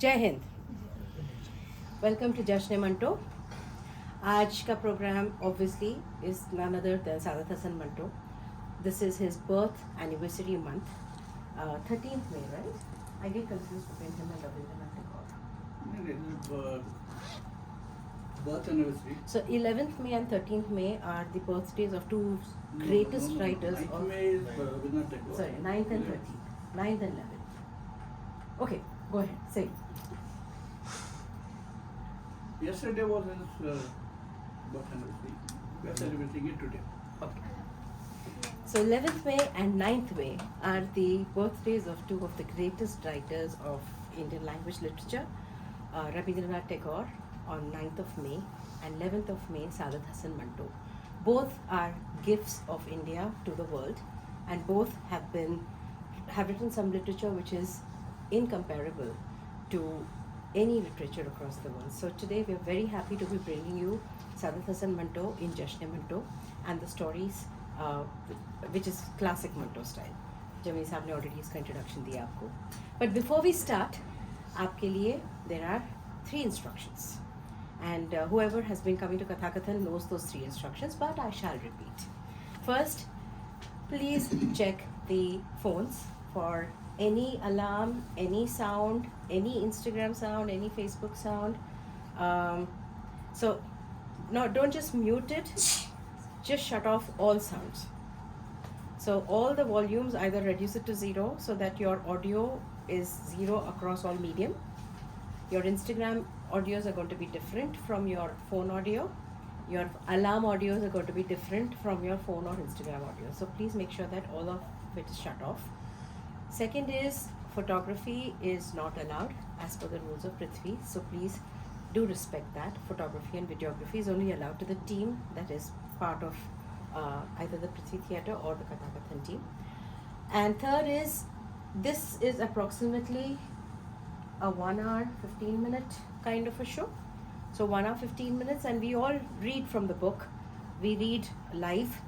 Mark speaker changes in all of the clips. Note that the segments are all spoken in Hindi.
Speaker 1: जय हिंद। वेलकम टू जश्न मंटो। आज का programme obviously is none other than Saadat Hasan Manto. This is his birth anniversary month, 13th May, right? I get confused between him and Rabindranath Tagore.
Speaker 2: Birth anniversary.
Speaker 1: So 11th May and 13th May are the birthdays of two greatest writers
Speaker 2: 9th
Speaker 1: of...
Speaker 2: May is Rabindranath Tagore.
Speaker 1: Sorry, 9th and 13th. 9th and 11th. Okay, go ahead, say.
Speaker 2: Yesterday was his birth anniversary. We are celebrating it today.
Speaker 1: Okay. So 11th May and 9th May are the birthdays of two of the greatest writers of Indian language literature, Rabindranath Tagore on 9th of May and 11th of May Sadat Hasan Manto. Both are gifts of India to the world, and both have written some literature which is incomparable to any literature across the world. So today we are very happy to be bringing you Sadat Hasan Manto in Jashn Manto and the stories which is classic Manto style. Jamil साहब ने already इसका introduction दिया आपको. But before we start, आपके लिए there are 3 instructions. And whoever has been coming to Kathakathan knows those 3 instructions, but I shall repeat. First, please check the phones for any alarm, any sound, any Instagram sound, any Facebook sound. So, no, don't just mute it, just shut off all sounds. So all the volumes, either reduce it to 0 so that your audio is 0 across all medium. Your Instagram audios are going to be different from your phone audio. Your alarm audios are going to be different from your phone or Instagram audio. So please make sure that all of it is shut off. Second is, photography is not allowed as per the rules of Prithvi. So please do respect that. Photography and videography is only allowed to the team that is part of either the Prithvi Theatre or the Kathakathan team. And third is, this is approximately a 1 hour 15 minute kind of a show. So 1 hour 15 minutes, and we all read from the book. We read live.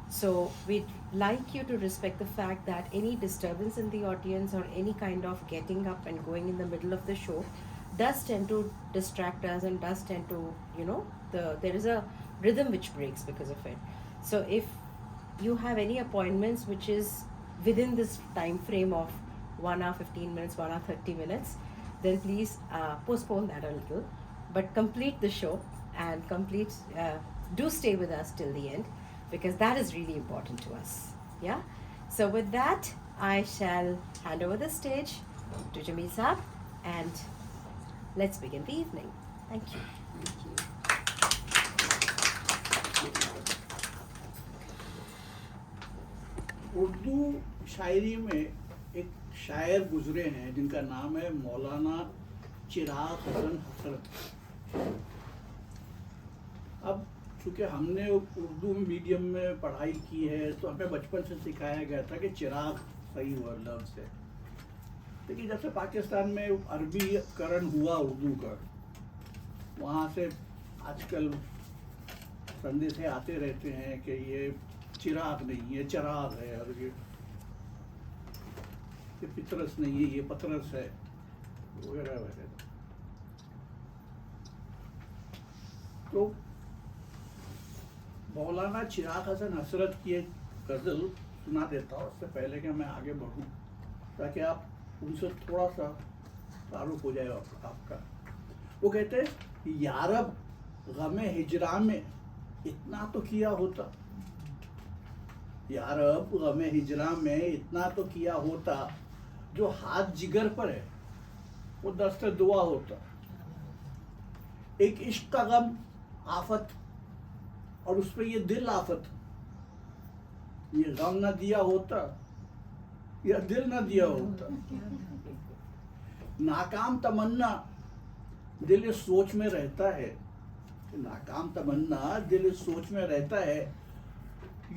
Speaker 1: So we'd like you to respect the fact that any disturbance in the audience or any kind of getting up and going in the middle of the show does tend to distract us and does tend to, there is a rhythm which breaks because of it. So if you have any appointments which is within this time frame of 1 hour 15 minutes, 1 hour 30 minutes, then please postpone that a little, but complete the show and do stay with us till the end, because that is really important to us. Yeah. So with that, I shall hand over the stage to Jameel Saab, and let's begin the evening. Thank you.
Speaker 2: Urdu शायरी में एक शायर गुजरे हैं जिनका नाम है मौलाना चिराग हसन हसरत. अब चूँकि हमने उर्दू मीडियम में पढ़ाई की है तो हमें बचपन से सिखाया गया था कि चिराग सही लफ्ज़ है. लेकिन जब से पाकिस्तान में अरबीकरण हुआ उर्दू का, वहाँ से आजकल संदेशे आते रहते हैं कि ये चिराग नहीं है, चिराग है, और ये पितरस नहीं है, ये पतरस है, वगैरह वगैरह. तो मौलाना चिराग हसन हसरत की एक गज़ल सुना देता हूँ उससे पहले कि मैं आगे बढ़ूँ, ताकि आप उनसे थोड़ा सा तारुफ हो जाए आपका. वो कहते हैं, यारब गमे हिजरा में इतना तो किया होता, यारब गमे हिजरा में इतना तो किया होता, जो हाथ जिगर पर है वो दस्ते दुआ होता. एक इश्क का गम आफत और उस पर ये दिल आफत, ये गम न दिया होता या दिल न दिया होता. नाकाम तमन्ना दिल इस सोच में रहता है, नाकाम तमन्ना दिल इस सोच में रहता है,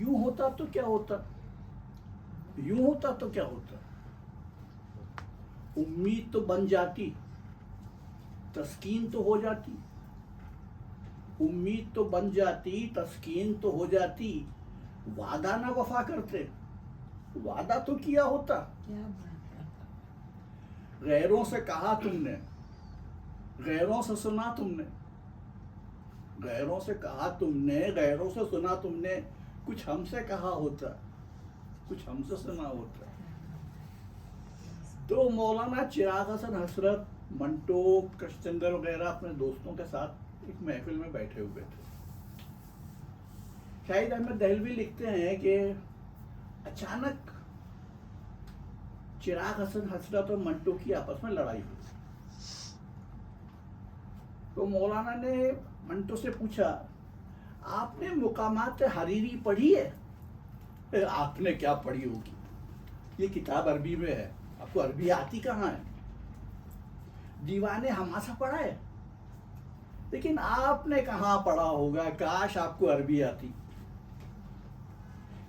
Speaker 2: यूं होता तो क्या होता, यूं होता तो क्या होता. उम्मीद तो बन जाती, तस्कीन तो हो जाती, उम्मीद तो बन जाती, तस्कीन तो हो जाती, वादा ना वफा करते, वादा तो किया होता. गैरों से कहा तुमने गैरों से सुना तुमने, गैरों से कहा तुमने, गैरों से सुना तुमने, कुछ हमसे कहा होता, कुछ हमसे सुना होता। तो मौलाना चिराग हसन हसरत, मंटो, कृष्णचंद्र वगैरह अपने दोस्तों के साथ एक महफिल में बैठे हुए थे। शाहिद अहमद दहलवी लिखते हैं कि अचानक चिराग हसन हसरत और मंटो की आपस में लड़ाई हुई। तो मौलाना ने मंटो से पूछा, आपने मुकामात हरीरी पढ़ी है? आपने क्या पढ़ी होगी, ये किताब अरबी में है, आपको अरबी आती कहाँ है? दीवाने हमासा पढ़ा है, लेकिन आपने कहाँ पढ़ा होगा, काश आपको अरबी आती।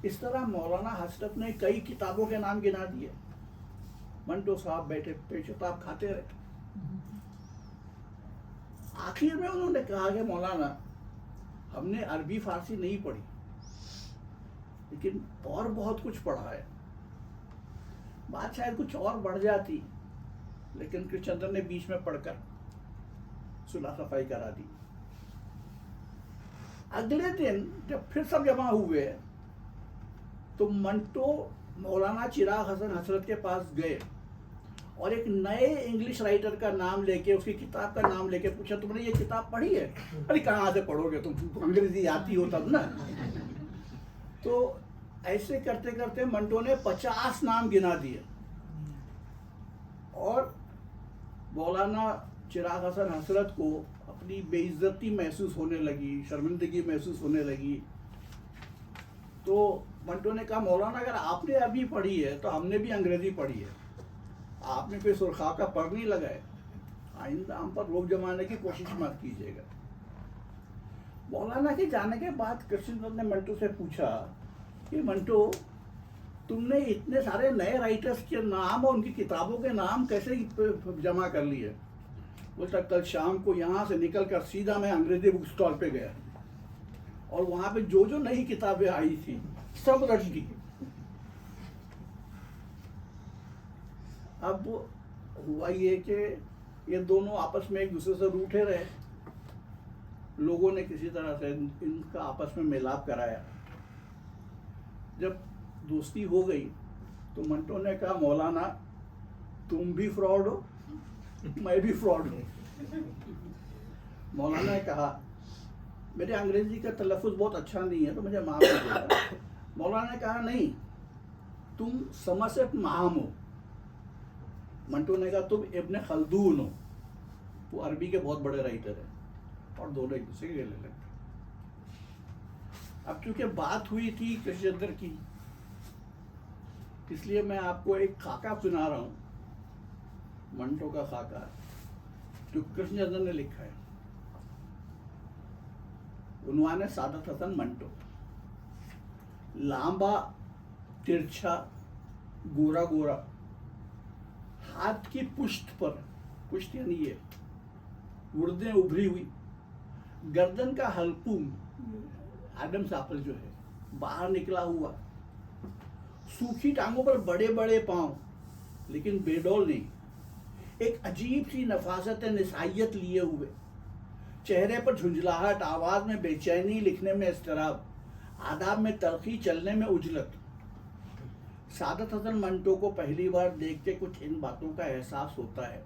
Speaker 2: इस तरह मौलाना हसरत ने कई किताबों के नाम गिना दिए। मंटो साहब बैठे पेशताब खाते रहे। आखिर में उन्होंने कहा कि मौलाना, हमने अरबी फारसी नहीं पढ़ी, लेकिन और बहुत कुछ पढ़ा है। बात शायद कुछ और बढ़ जाती, लेकिन कृष्णचंद्र ने बीच में पढ़कर सुलह सफाई करा दी। अगले दिन जब फिर सब जमा हुए तो मंटो मौलाना चिराग हसन हसरत के पास गए और एक नए इंग्लिश राइटर का नाम लेके, उसकी किताब का नाम लेके पूछा, तुमने ये किताब पढ़ी है? अरे कहाँ से पढ़ोगे तुम, अंग्रेजी आती हो तब ना। तो ऐसे करते करते मंटो ने 50 नाम गिना दिए और मौलाना चिराग हसन हसरत को अपनी बेइज्जती महसूस होने लगी, शर्मिंदगी महसूस होने लगी। तो मंटो ने कहा, मौलाना अगर आपने अभी पढ़ी है तो हमने भी अंग्रेजी पढ़ी है, आपने कोई सुरखा का पर नहीं लगाए, आइंदा हम पर रोक जमाने की कोशिश मत कीजिएगा। मौलाना के जाने के बाद कृष्णचंद्र ने मंटो से पूछा कि मंटो, तुमने इतने सारे नए राइटर्स के नाम और उनकी किताबों के नाम कैसे जमा कर लिए? बोलता, कल शाम को यहाँ से निकल कर सीधा मैं अंग्रेजी बुक स्टॉल पे गया और वहाँ पे जो जो नई किताबें आई थी सब रट दी। अब हुआ ये कि ये दोनों आपस में एक दूसरे से रूठे रहे। लोगों ने किसी तरह से इनका आपस में मिलाप कराया। जब दोस्ती हो गई तो मंटो ने कहा, मौलाना तुम भी फ्रॉड हो, मैं भी फ्रॉड हूँ। मौलाना ने कहा, मेरे अंग्रेजी का तलफ़ुज़ बहुत अच्छा नहीं है तो मुझे माफ़ कीजिएगा। मौलाना ने कहा, नहीं, तुम समझ से माम हो। मंटो ने कहा, तुम इब्न खल्दून हो, वो अरबी के बहुत बड़े राइटर हैं, और दोनों एक दूसरे के गले लगे। अब चूंकि बात हुई थी कृष्णचंद्र की, इसलिए मैं आपको एक खाका सुना रहा हूँ, मंटो का खाका, जो कृष्णचंद्र ने लिखा है। उन्होंने सादत हसन मंटो, लांबा, तिरछा, गोरा गोरा, हाथ की पुष्ट पर, पुष्ट यानी ये गुर्दें उभरी हुई, गर्दन का हल्कूम, एडम्स एप्पल जो है, बाहर निकला हुआ, सूखी टांगों पर बड़े बड़े पांव, लेकिन बेडौल नहीं, एक अजीब सी नफासत निसाइयत लिए हुए, चेहरे पर झुंझलाहट, आवाज में बेचैनी, लिखने में इस्तराब, आदाब में तलखी, चलने में उजलत। सादत हसन मंटो को पहली बार देख के कुछ इन बातों का एहसास होता है,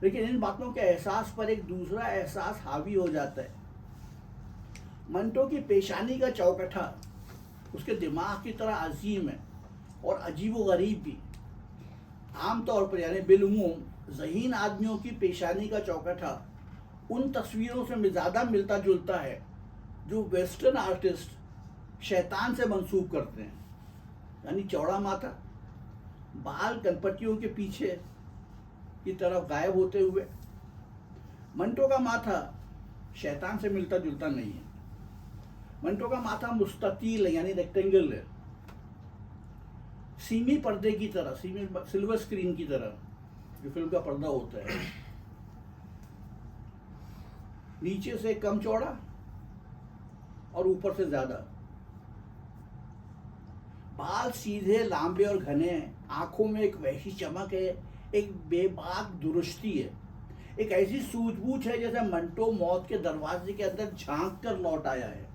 Speaker 2: लेकिन इन बातों के एहसास पर एक दूसरा एहसास हावी हो जाता है। मंटो की पेशानी का चौकठा उसके दिमाग की तरह अजीम है और अजीब व गरीब भी। आमतौर पर यानी बिलउमूम ज़हीन आदमियों की पेशानी का चौकठा उन तस्वीरों से ज़्यादा मिलता जुलता है जो वेस्टर्न आर्टिस्ट शैतान से मंसूब करते हैं, यानी चौड़ा माथा, बाल कनपट्टियों के पीछे की तरफ गायब होते हुए। मंटो का माथा शैतान से मिलता जुलता नहीं है। मंटो का माथा मुस्ततील है, यानी रेक्टेंगल है, सीमी पर्दे की तरह, सीमी सिल्वर स्क्रीन की तरह, जो फिल्म का पर्दा होता है, नीचे से कम चौड़ा और ऊपर से ज्यादा। बाल सीधे, लांबे और घने हैं, आंखों में एक वैसी चमक है, एक बेबाक दुरुस्ती है, एक ऐसी सूझबूझ है जैसे मंटो मौत के दरवाजे के अंदर झांक कर लौट आया है।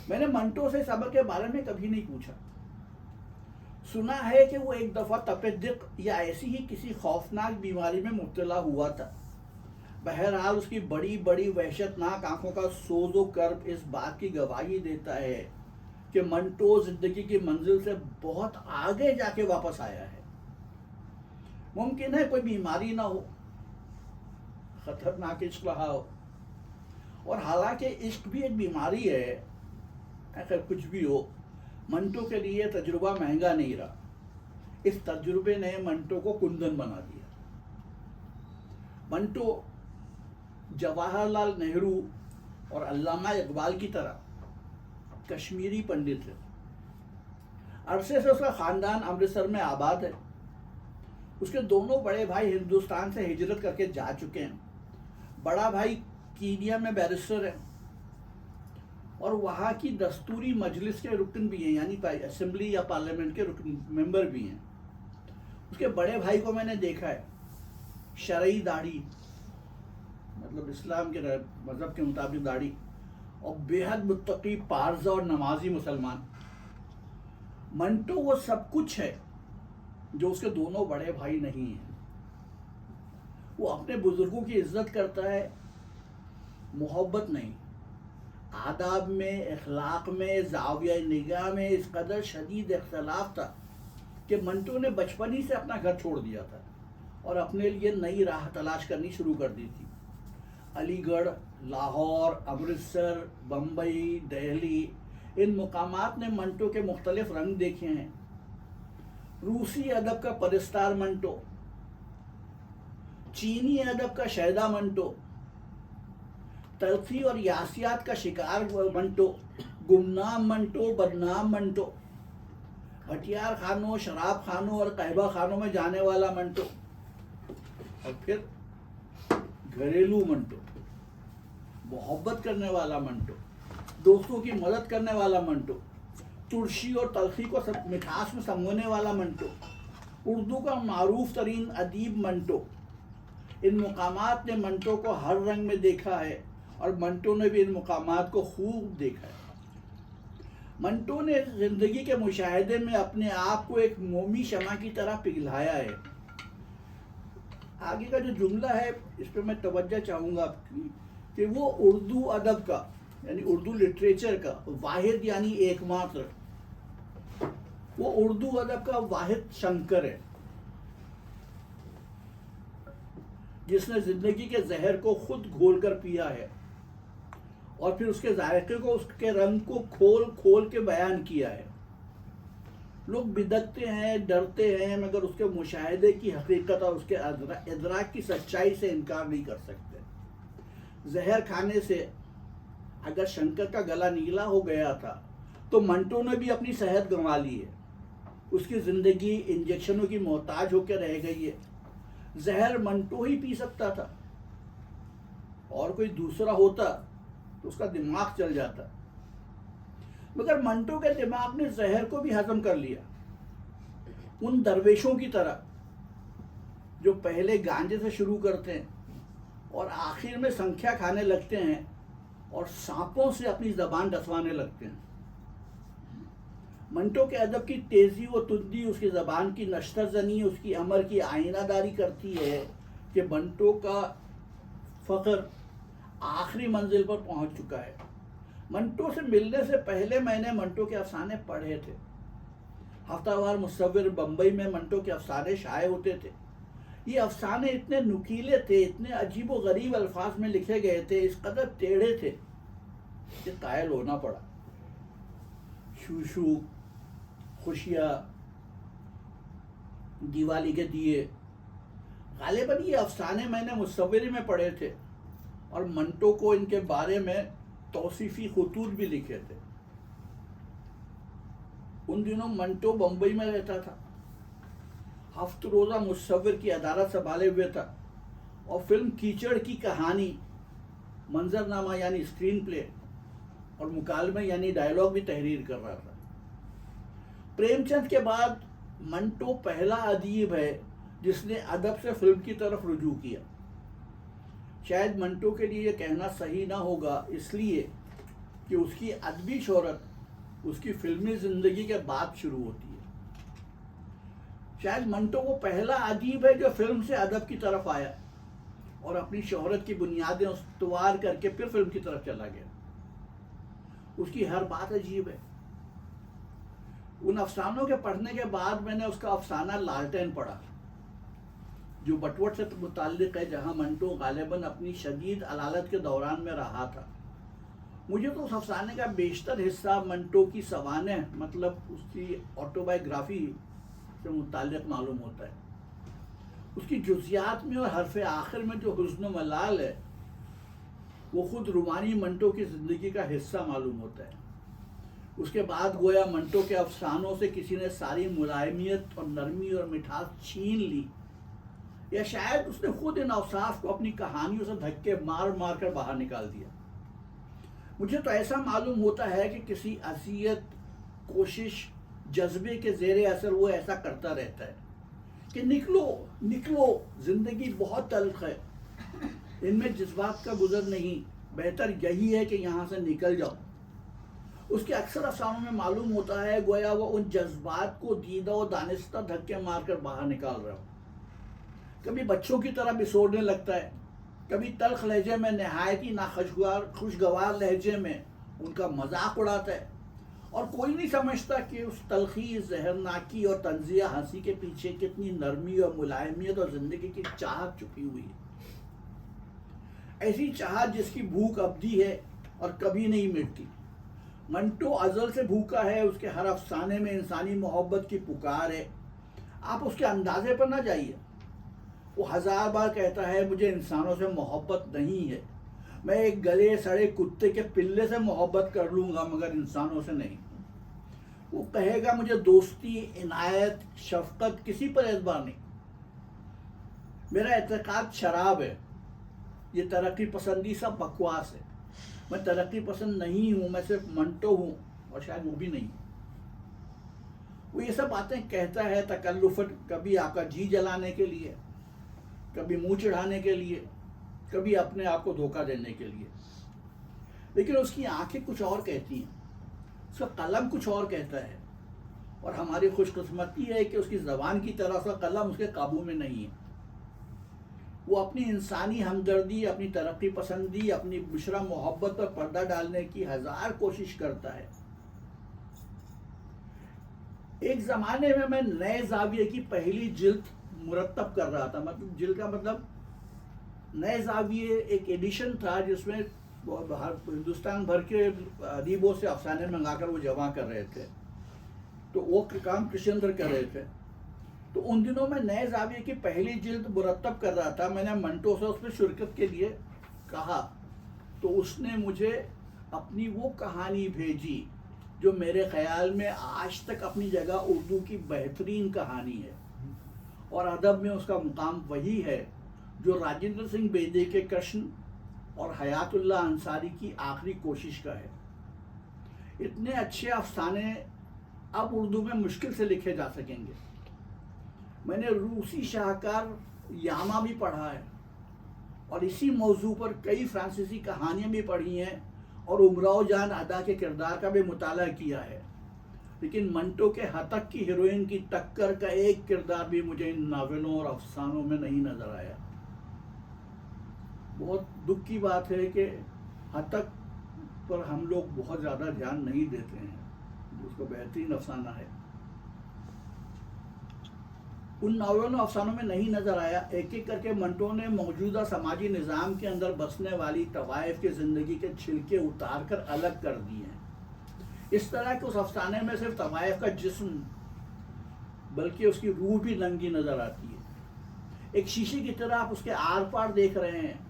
Speaker 2: मैंने मंटो से सबर के बारे में कभी नहीं पूछा। सुना है कि वो एक दफा तपेदिक या ऐसी ही किसी खौफनाक बीमारी में मुब्तला हुआ था। बहरहाल उसकी बड़ी बड़ी वहशतनाक आंखों का सोजो कर्ब इस बात की गवाही देता है कि मंटो जिंदगी की मंजिल से बहुत आगे जाके वापस आया है। मुमकिन है कोई बीमारी ना हो, खतरनाक इश्क रहा हो, और हालांकि इश्क भी एक बीमारी है, अगर कुछ भी हो, मंटो के लिए तजुर्बा महंगा नहीं रहा। इस तजुर्बे ने मंटो को कुंदन बना दिया। मंटो जवाहरलाल नेहरू और अल्लामा इकबाल की तरह कश्मीरी पंडित है। अरसे से उसका खानदान अमृतसर में आबाद है। उसके दोनों बड़े भाई हिंदुस्तान से हिजरत करके जा चुके हैं। बड़ा भाई कीनिया में बैरिस्टर है और वहाँ की दस्तूरी मजलिस के रुकन भी हैं, यानी असेंबली या पार्लियामेंट के रुकन मेंबर भी हैं। उसके बड़े भाई को मैंने देखा है, शरई दाढ़ी, मतलब इस्लाम के मजहब के मुताबिक दाढ़ी, और बेहद मुत्तकी, पारज़ा और नमाजी मुसलमान। मंटो वो सब कुछ है जो उसके दोनों बड़े भाई नहीं हैं। वो अपने बुजुर्गों की इज्जत करता है, मोहब्बत नहीं। आदाब में, अखलाक में, ज़ाविया निगाह में इस कदर शदीद इख्तलाफ था कि मंटो ने बचपन ही से अपना घर छोड़ दिया था और अपने लिए नई राह तलाश करनी शुरू कर दी थी। अलीगढ़, लाहौर, अमृतसर, बम्बई, दिल्ली, इन मुकामात ने मंटो के मुख्तलिफ रंग देखे हैं। रूसी अदब का परिस्तार मंटो, चीनी अदब का शहदा मंटो, तलखी और यासियात का शिकार मंटो, गुमनाम मंटो, बदनाम मंटो, हथियार खानों, शराब खानों और कहबा खानों में जाने वाला मंटो, और फिर घरेलू मंटो, मोहब्बत करने वाला मंटो, दोस्तों की मदद करने वाला मंटो, तुलसी और तलखी को सब मिठास में समोने वाला मंटो, उर्दू का मारूफ तरीन अदीब मंटो। इन मुकामात ने मंटो को हर रंग में देखा है और मंटो ने भी इन मुकामात को खूब देखा है। मंटो ने जिंदगी के मुशाहिदे में अपने आप को एक मोमी शमा की तरह पिघलाया है। आगे का जो जुमला है इस पर मैं तवज्जो चाहूँगा आपकी कि वो उर्दू अदब का, यानी उर्दू लिटरेचर का वाहिद यानी एकमात्र, वो उर्दू अदब का वाहिद शंकर है जिसने जिंदगी के जहर को खुद घोल कर पिया है और फिर उसके जायके को, उसके रंग को खोल खोल के बयान किया है। लोग बिदकते हैं, डरते हैं, मगर उसके मुशाहिदे की हकीकत और उसके इदराक की सच्चाई से इनकार नहीं कर सकते। जहर खाने से अगर शंकर का गला नीला हो गया था तो मंटो ने भी अपनी सेहत गंवा ली है। उसकी जिंदगी इंजेक्शनों की मोहताज होकर रह गई है। जहर मंटो ही पी सकता था, और कोई दूसरा होता तो उसका दिमाग चल जाता, मगर मंटो के दिमाग ने जहर को भी हजम कर लिया। उन दरवेशों की तरह जो पहले गांजे से शुरू करते हैं और आखिर में संख्या खाने लगते हैं और सांपों से अपनी जबान डसवाने लगते हैं। मंटो के अदब की तेजी व तुंदी उसकी जबान की नश्तरजनी, उसकी अमर की आईनादारी करती है कि मंटो का फख्र आखिरी मंजिल पर पहुंच चुका है। मंटो से मिलने से पहले मैंने मंटो के अफसाने पढ़े थे। हफ्तावार मुसव्विर बम्बई में मंटो के अफसाने शाये होते थे। ये अफसाने इतने नुकीले थे, इतने अजीब व गरीब अल्फाज में लिखे गए थे, इस कदर टेढ़े थे कि कायल होना पड़ा। शूशू, खुशियाँ, दिवाली के दिए, गालिबन ये अफसाने मैंने मुसव्विरी में पढ़े थे और मंटो को इनके बारे में तौसीफी खुतूत भी लिखे थे। उन दिनों मंटो बम्बई में रहता था, हफ्त रोज़ा मुसव्विर की अदालत संभाले हुए था और फिल्म कीचड़ की कहानी, मंजरनामा यानी स्क्रीन प्ले और मुकालमे यानी डायलॉग भी तहरीर कर रहा था। प्रेमचंद के बाद मंटो पहला अदीब है जिसने अदब से फिल्म की तरफ रुजू किया। शायद मंटो के लिए ये कहना सही ना होगा, इसलिए कि उसकी अदबी शोहरत उसकी फिल्मी जिंदगी के बाद शुरू होती है। शायद मंटो वो पहला अदीब है जो फिल्म से अदब की तरफ आया और अपनी शोहरत की बुनियादें उस्तवार करके फिर फिल्म की तरफ चला गया। उसकी हर बात अजीब है। उन अफसानों के पढ़ने के बाद मैंने उसका अफसाना लालटेन पढ़ा, जो बटवट से मुताल्लिक है, जहां मंटो गालिबन अपनी शदीद अलालत के दौरान में रहा था। मुझे तो उस अफसाने का बेशतर हिस्सा मंटो की सवाने, मतलब उसकी ऑटोबायोग्राफी से मुताल्लिक मालूम होता है। उसकी जुजियात में और हरफ आखिर में जो हुस्न मलाल है, वो खुद रूमानी मंटो की ज़िंदगी का हिस्सा मालूम होता है। उसके बाद गोया मंटो के अफसानों से किसी ने सारी मुलायमियत और नरमी और मिठास छीन ली, या शायद उसने खुद इन अवसाफ को अपनी कहानियों से धक्के मार मार कर बाहर निकाल दिया। मुझे तो ऐसा मालूम होता है कि किसी असियत, कोशिश, जज्बे के ज़ेरे असर वो ऐसा करता रहता है कि निकलो निकलो, जिंदगी बहुत तल्ख है, इनमें जज्बात का गुजर नहीं, बेहतर यही है कि यहाँ से निकल जाओ। उसके अक्सर अफसानों में मालूम होता है गोया वो उन जज्बात को दीदा और दानिस्ता धक्के मारकर बाहर निकाल रहा हो। कभी बच्चों की तरह बिसोड़ने लगता है, कभी तल्ख लहजे में नहायती खुशगवार लहजे में उनका मजाक उड़ाता है, और कोई नहीं समझता कि उस तलखी, जहरनाकी और तंजिया हंसी के पीछे कितनी नरमी और मुलायमियत और जिंदगी की चाहत छुपी हुई है। ऐसी चाहत जिसकी भूख अबदी है और कभी नहीं मिटती। मंटो अजल से भूखा है, उसके हर अफसाने में इंसानी मोहब्बत की पुकार है। आप उसके अंदाजे पर ना जाइए। वो 1000 बार कहता है मुझे इंसानों से मोहब्बत नहीं है, मैं एक गले सड़े कुत्ते के पिल्ले से मोहब्बत कर लूँगा, मगर इंसानों से नहीं। वो कहेगा मुझे दोस्ती, इनायत, शफकत किसी पर एतबार नहीं। मेरा एतकाद शराब है, ये तरक्की पसंदी सब बकवास है। मैं तरक्की पसंद नहीं हूँ, मैं सिर्फ मंटो हूँ, और शायद वो भी नहीं। वो ये सब बातें कहता है तकल्लुफन, कभी आपका जी जलाने के लिए, कभी मुंह चढ़ाने के लिए, कभी अपने आप को धोखा देने के लिए। लेकिन उसकी आंखें कुछ और कहती हैं, उसका कलम कुछ और कहता है, और हमारी खुशकिस्मती है कि उसकी ज़बान की तरह उसका कलम उसके काबू में नहीं है। वो अपनी इंसानी हमदर्दी, अपनी तरक्की पसंदी, अपनी बुशरा मोहब्बत पर पर्दा डालने की 1000 कोशिश करता है। एक ज़माने में मैं नए जाविये की पहली जिल्द मुरतब कर रहा था, मतलब जिल्द का मतलब नए जाविये एक एडिशन था जिसमें हिंदुस्तान भर के अदीबों से अफसाने मंगाकर वो जमा कर रहे थे। तो वो काम कृष्णेंद्र कर रहे थे। तो उन दिनों में नए जाविये की पहली जिल्द मुरतब कर रहा था। मैंने मंटो से उसमें शिरकत के लिए कहा, तो उसने मुझे अपनी वो कहानी भेजी जो मेरे ख्याल में आज तक अपनी जगह उर्दू की बेहतरीन कहानी है, और अदब में उसका मुकाम वही है जो राजेंद्र सिंह बेदी के कृष्ण और हयातुल्लाह अंसारी की आखिरी कोशिश का है। इतने अच्छे अफसाने अब उर्दू में मुश्किल से लिखे जा सकेंगे। मैंने रूसी शाहकार यामा भी पढ़ा है, और इसी मौजू पर कई फ्रांसीसी कहानियाँ भी पढ़ी हैं, और उमराव जान अदा के किरदार का भी मुताला किया है। लेकिन मंटो के हतक की हीरोइन की टक्कर का एक किरदार भी मुझे इन नावलों और अफसानों में नहीं नजर आया। बहुत दुख की बात है कि हतक पर हम लोग बहुत ज़्यादा ध्यान नहीं देते हैं, उसको बेहतरीन अफसाना है। उन नावलों अफसानों में नहीं नजर आया। एक एक करके मंटो ने मौजूदा समाजी निज़ाम के अंदर बसने वाली तवाइफ की ज़िंदगी के छिलके उतार कर अलग कर दिए हैं। इस तरह के उस अफसाने में सिर्फ तवाइफ का जिस्म बल्कि उसकी रूह भी नंगी नजर आती है। एक शीशे की तरह आप उसके आर पार देख रहे हैं।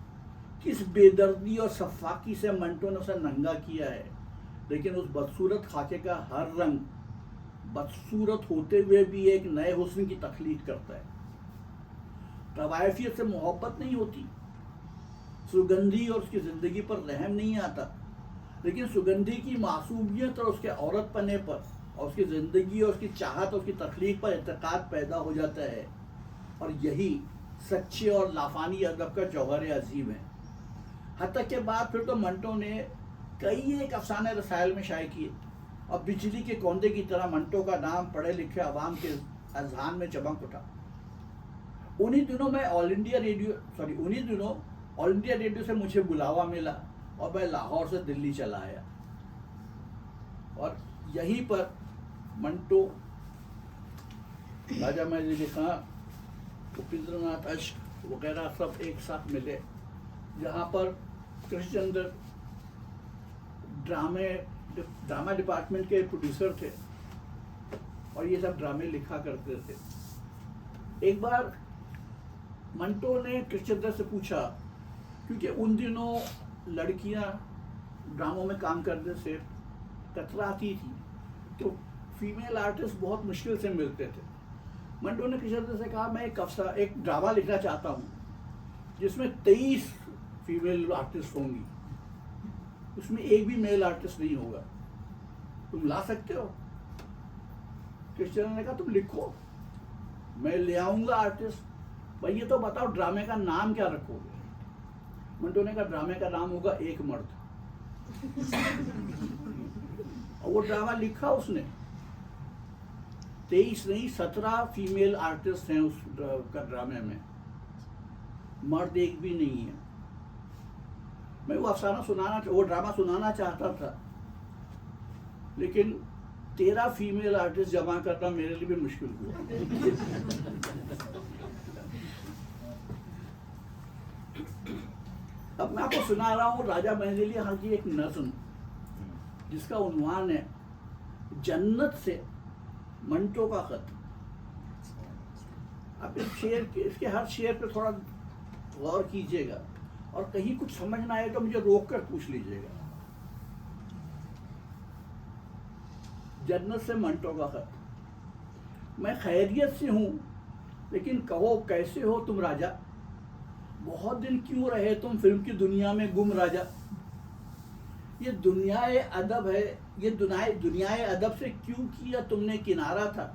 Speaker 2: किस बेदर्दी और सफाकी से मंटो ने उसे नंगा किया है, लेकिन उस बदसूरत खाके का हर रंग बदसूरत होते हुए भी एक नए हुस्न की तख्लीक करता है। तवाइफियत से मोहब्बत नहीं होती, सुगंधी और उसकी ज़िंदगी पर रहम नहीं आता, लेकिन सुगंधी की मासूमियत और उसके औरत पने पर और उसकी ज़िंदगी और उसकी चाहत और उसकी तख्लीक पर एतकाद पैदा हो जाता है और यही सच्चे और लाफानी अदब का जौहर अजीम है। हत्ता के बाद फिर तो मंटो ने कई एक अफसाने रसायल में शाये किए और बिजली के कौंदे की तरह मंटो का नाम पढ़े लिखे अवाम के अजहान में चमक उठा। उन्हीं दिनों ऑल इंडिया रेडियो से मुझे बुलावा मिला और मैं लाहौर से दिल्ली चला आया और यहीं पर मंटो, राजा महदीली खां, उपेंद्रनाथ अश्क वगैरह सब एक साथ मिले, जहाँ पर कृष्णचंद्र ड्रामा डिपार्टमेंट के प्रोड्यूसर थे और ये सब ड्रामे लिखा करते थे। एक बार मंटो ने कृष्णचंद्र से पूछा, क्योंकि उन दिनों लड़कियां ड्रामों में काम करने से कतराती थी, तो फीमेल आर्टिस्ट बहुत मुश्किल से मिलते थे। मंटो ने कृष्णचंद्र से कहा, मैं एक ड्रामा लिखना चाहता हूँ जिसमें 23 फीमेल आर्टिस्ट होंगी, उसमें एक भी मेल आर्टिस्ट नहीं होगा, तुम ला सकते हो? कृष्णचंद्र ने कहा, तुम लिखो, मैं ले आऊंगा आर्टिस्ट, भाई ये तो बताओ ड्रामे का नाम क्या रखोगे? मंटो ने कहा, ड्रामे का नाम होगा एक मर्द। और वो ड्रामा लिखा उसने। 23 नहीं 17 फीमेल आर्टिस्ट हैं उस ड्रामे में, मर्द एक भी नहीं है। मैं वो ड्रामा सुनाना चाहता था, लेकिन 13 फीमेल आर्टिस्ट जमा करना मेरे लिए भी मुश्किल हुआ। अब मैं आपको सुना रहा हूँ राजा महदीली खां की एक नज़्म जिसका उन्वान है जन्नत से मंटो का खत। अब इसके हर शेर पे थोड़ा गौर कीजिएगा और कहीं कुछ समझ ना आए तो मुझे रोक कर पूछ लीजिएगा। जन्नत से मंटो का खत। मैं खैरियत से हूँ, लेकिन कहो कैसे हो तुम राजा, बहुत दिन क्यों रहे तुम फिल्म की दुनिया में गुम राजा। ये दुनियाए अदब है, ये दुनियाए अदब से क्यों किया तुमने किनारा था।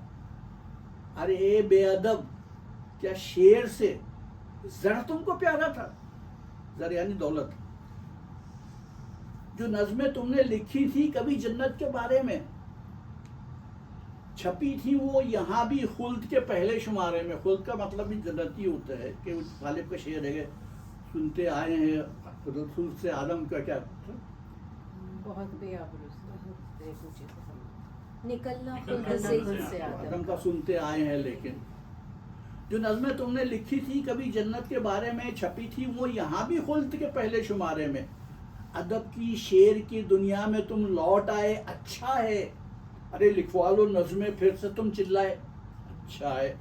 Speaker 2: अरे बेअदब, क्या शेर से जर तुमको प्यारा था। जर यानी दौलत। जो नज़में तुमने लिखी थी कभी जन्नत के बारे में, छपी थी वो यहाँ भी खुल्द के पहले शुमारे में। खुल्द का मतलब भी जन्नती होता है कि गालिब का शेर है, सुनते आए हैं रसूल से आदम का क्या
Speaker 1: बहुत
Speaker 3: निकलना
Speaker 1: से
Speaker 2: आदम का सुनते आए हैं। लेकिन जो नज़में तुमने लिखी थी कभी जन्नत के बारे में, छपी थी वो यहाँ भी खुल्द के पहले शुमारे में। अदब की शेर की दुनिया में तुम लौट आए, अच्छा है। अरे लिखवा लो नज़में फिर से तुम चिल्लाए, अच्छा है।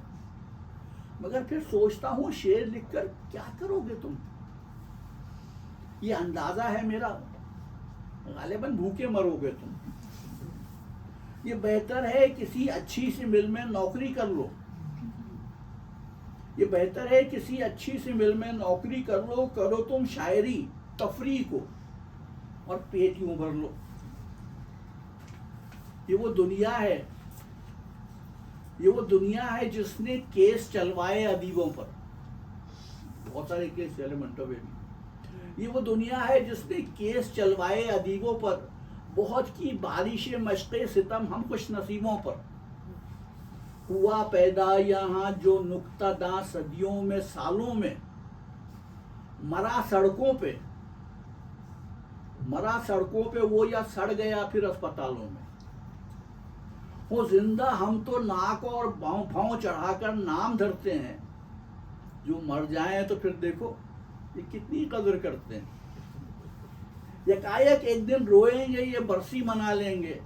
Speaker 2: मगर फिर सोचता हूँ शेर लिखकर क्या करोगे तुम। ये अंदाजा है मेरा, गालिबन भूखे मरोगे तुम। ये बेहतर है किसी अच्छी सी मिल में नौकरी कर लो। ये बेहतर है किसी अच्छी सी मिल में नौकरी कर लो। करो तुम शायरी तफरीह को और पेट यूं भर लो। ये वो दुनिया है जिसने केस चलवाए अदीबों पर। बहुत सारे केस चले मंटो में भी। ये वो दुनिया है जिसने केस चलवाए अदीबों पर। बहुत की बारिशें मशक़े सितम हम खुश नसीबों पर। हुआ पैदा यहाँ जो नुक्तादां सदियों में सालों में। मरा सड़कों पे वो या सड़ गया फिर अस्पतालों में। वो जिंदा हम तो नाक और भाव चढ़ाकर नाम धरते हैं। जो मर जाएं तो फिर देखो ये कितनी कदर करते हैं। यकायक एक दिन रोएंगे ये बरसी मना लेंगे।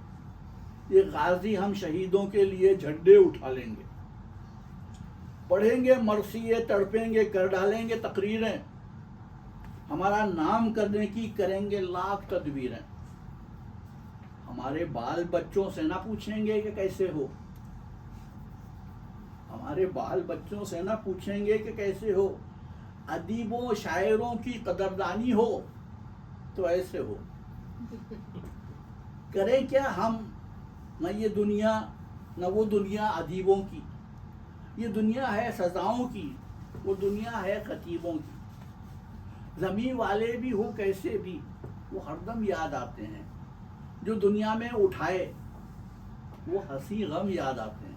Speaker 2: ये गाजी हम शहीदों के लिए झंडे उठा लेंगे। पढ़ेंगे मरसिए तड़पेंगे कर डालेंगे तकरीरें। हमारा नाम करने की करेंगे लाख तदबीरें। हमारे बाल बच्चों से ना पूछेंगे कि कैसे हो। हमारे बाल बच्चों से ना पूछेंगे कि कैसे हो। अदीबों शायरों की कदरदानी हो तो ऐसे हो। करें क्या हम, न ये दुनिया न वो दुनिया अदीबों की। ये दुनिया है सजाओं की, वो दुनिया है खतीबों की। ज़मीं वाले भी हो कैसे भी, वो हरदम याद आते हैं। जो दुनिया में उठाए वो हंसी गम याद आते हैं।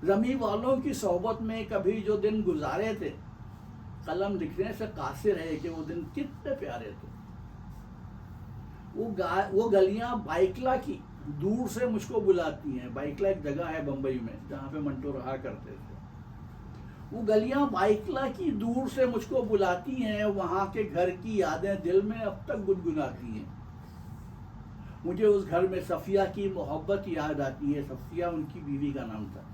Speaker 2: ज़मीं वालों की सोहबत में कभी जो दिन गुजारे थे, कलम लिखने से कासिर है कि वो दिन कितने प्यारे थे। वो गलियां बाइकला की दूर से मुझको बुलाती हैं। बाइकला एक जगह है बम्बई में जहाँ पे मंटो रहा करते थे। वो गलियां बाइकला की दूर से मुझको बुलाती हैं, वहाँ के घर की यादें दिल में अब तक गुनगुनाती हैं। मुझे उस घर में सफ़िया की मोहब्बत याद आती है। सफ़िया उनकी बीवी का नाम था।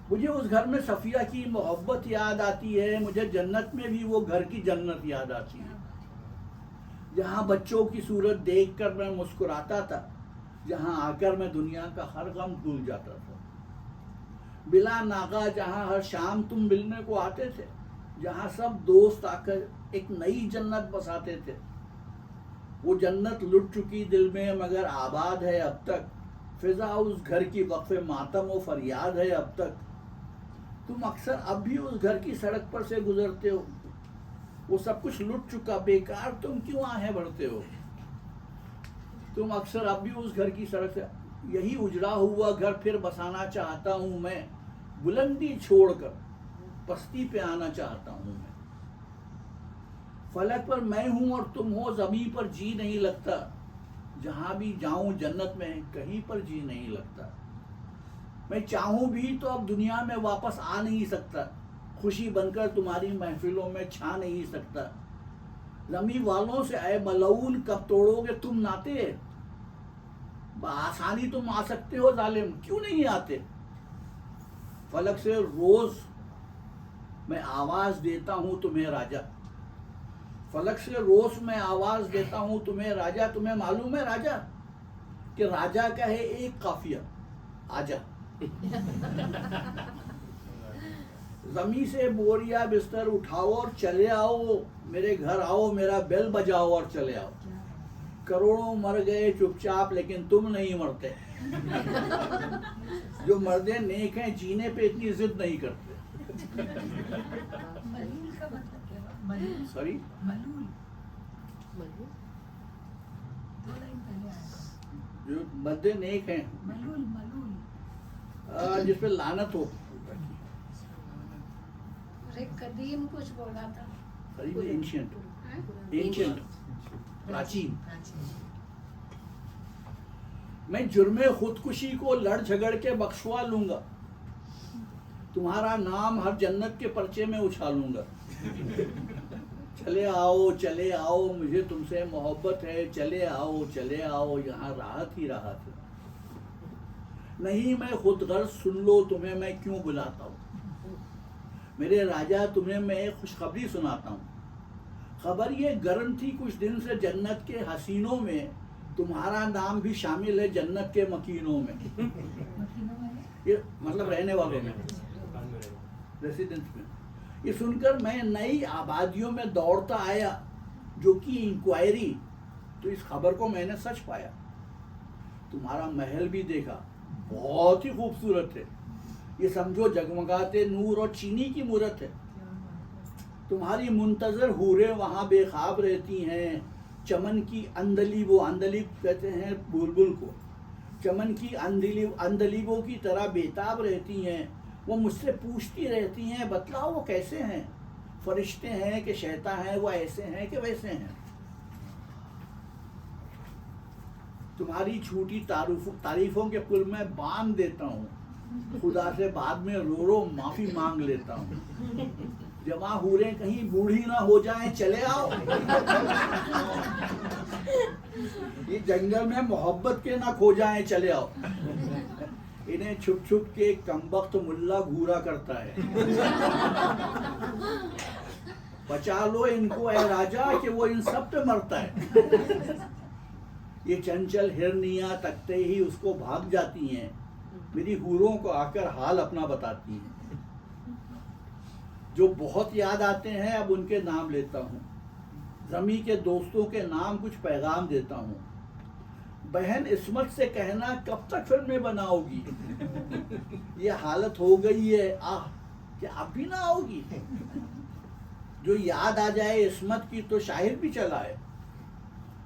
Speaker 2: मुझे उस घर में सफ़िया की मोहब्बत याद आती है। मुझे जन्नत में भी वो घर की जन्नत याद आती है, जहाँ बच्चों की सूरत देखकर मैं मुस्कुराता था, जहाँ आकर मैं दुनिया का हर गम भूल जाता था। बिला नागा जहाँ हर शाम तुम मिलने को आते थे, जहाँ सब दोस्त आकर एक नई जन्नत बसाते थे। वो जन्नत लुट चुकी दिल में मगर आबाद है अब तक। फिजा उस घर की वक्फे मातम और फरियाद है अब तक। तुम अक्सर अब भी उस घर की सड़क पर से गुजरते हो। वो सब कुछ लुट चुका, बेकार तुम क्यों आहें भरते हो। तुम अक्सर अब भी उस घर की सड़क से, यही उजड़ा हुआ घर फिर बसाना चाहता हूँ मैं। बुलंदी छोड़कर पस्ती पे आना चाहता हूँ मैं। फलक पर मैं हूँ और तुम हो, ज़मीं पर जी नहीं लगता। जहाँ भी जाऊँ जन्नत में कहीं पर जी नहीं लगता। मैं चाहूँ भी तो अब दुनिया में वापस आ नहीं सकता। खुशी बनकर तुम्हारी महफिलों में छा नहीं सकता। ज़मीं वालों से आए मलऊन कब तोड़ोगे तुम नाते। आसानी तुम आ सकते हो जालिम, क्यों नहीं आते। फलक से रोज मैं आवाज देता हूँ तुम्हें राजा। फलक से रोज मैं आवाज देता हूँ तुम्हें राजा। तुम्हें मालूम है राजा कि राजा का है एक काफिया, आजा। जमी से बोरिया बिस्तर उठाओ और चले आओ, मेरे घर आओ, मेरा बेल बजाओ और चले आओ। करोड़ों मर गए चुपचाप लेकिन तुम नहीं मरते। जो मर्दे नेक हैं जीने पे इतनी जिद नहीं करते। सॉरी, जो मर्दे नेक हैं, जिसपे लानत हो।
Speaker 3: कदीम कुछ बोला था,
Speaker 2: एंशिएंट, प्राचीन। मैं जुर्मे खुदकुशी को लड़ झगड़ के बख्शवा लूंगा। तुम्हारा नाम हर जन्नत के पर्चे में उछालूंगा। चले आओ मुझे तुमसे मोहब्बत है। चले आओ यहाँ राहत ही राहत है। नहीं मैं खुद गर्ज, सुन लो तुम्हें मैं क्यों बुलाता हूँ। मेरे राजा तुम्हें मैं एक खुशखबरी सुनाता हूँ। खबर ये गर्म थी कुछ दिन से जन्नत के हसीनों में, तुम्हारा नाम भी शामिल है जन्नत के मकीनों में। ये मतलब रहने वालों में, रेसिडेंस में। ये सुनकर मैं नई आबादियों में दौड़ता आया जो कि इंक्वायरी, तो इस खबर को मैंने सच पाया। तुम्हारा महल भी देखा, बहुत ही खूबसूरत है। ये समझो जगमगाते नूर और चीनी की मूरत है। तुम्हारी मुंतजर हूरें वहाँ बेखाब रहती हैं। चमन की अंदलीब कहते हैं बुलबुल को। चमन की अंदलीबों की तरह बेताब रहती हैं। वो मुझसे पूछती रहती हैं, बतलाओ वो कैसे हैं, फरिश्ते हैं कि शैतान हैं, वो ऐसे हैं कि वैसे हैं। तुम्हारी झूठी तारीफों के पुल में बांध देता हूँ। खुदा से बाद में रो रो माफी मांग लेता हूँ। जमा हूरें कहीं बूढ़ी ना हो जाएं, चले आओ। ये जंगल में मोहब्बत के ना खो जाएं, चले आओ। इन्हें छुप छुप के कमबख्त मुल्ला घूरा करता है। बचा लो इनको ए राजा कि वो इन सब पे मरता है। ये चंचल हिरनियां तकते ही उसको भाग जाती हैं। मेरी हूरों को आकर हाल अपना बताती हैं। जो बहुत याद आते हैं अब उनके नाम लेता हूँ। ज़मी के दोस्तों के नाम कुछ पैगाम देता हूँ। बहन इस्मत से कहना कब तक फिल्में बनाओगी, ये हालत हो गई है, आह क्या अब भी ना आओगी। जो याद आ जाए इस्मत की तो शाहिद भी चला है,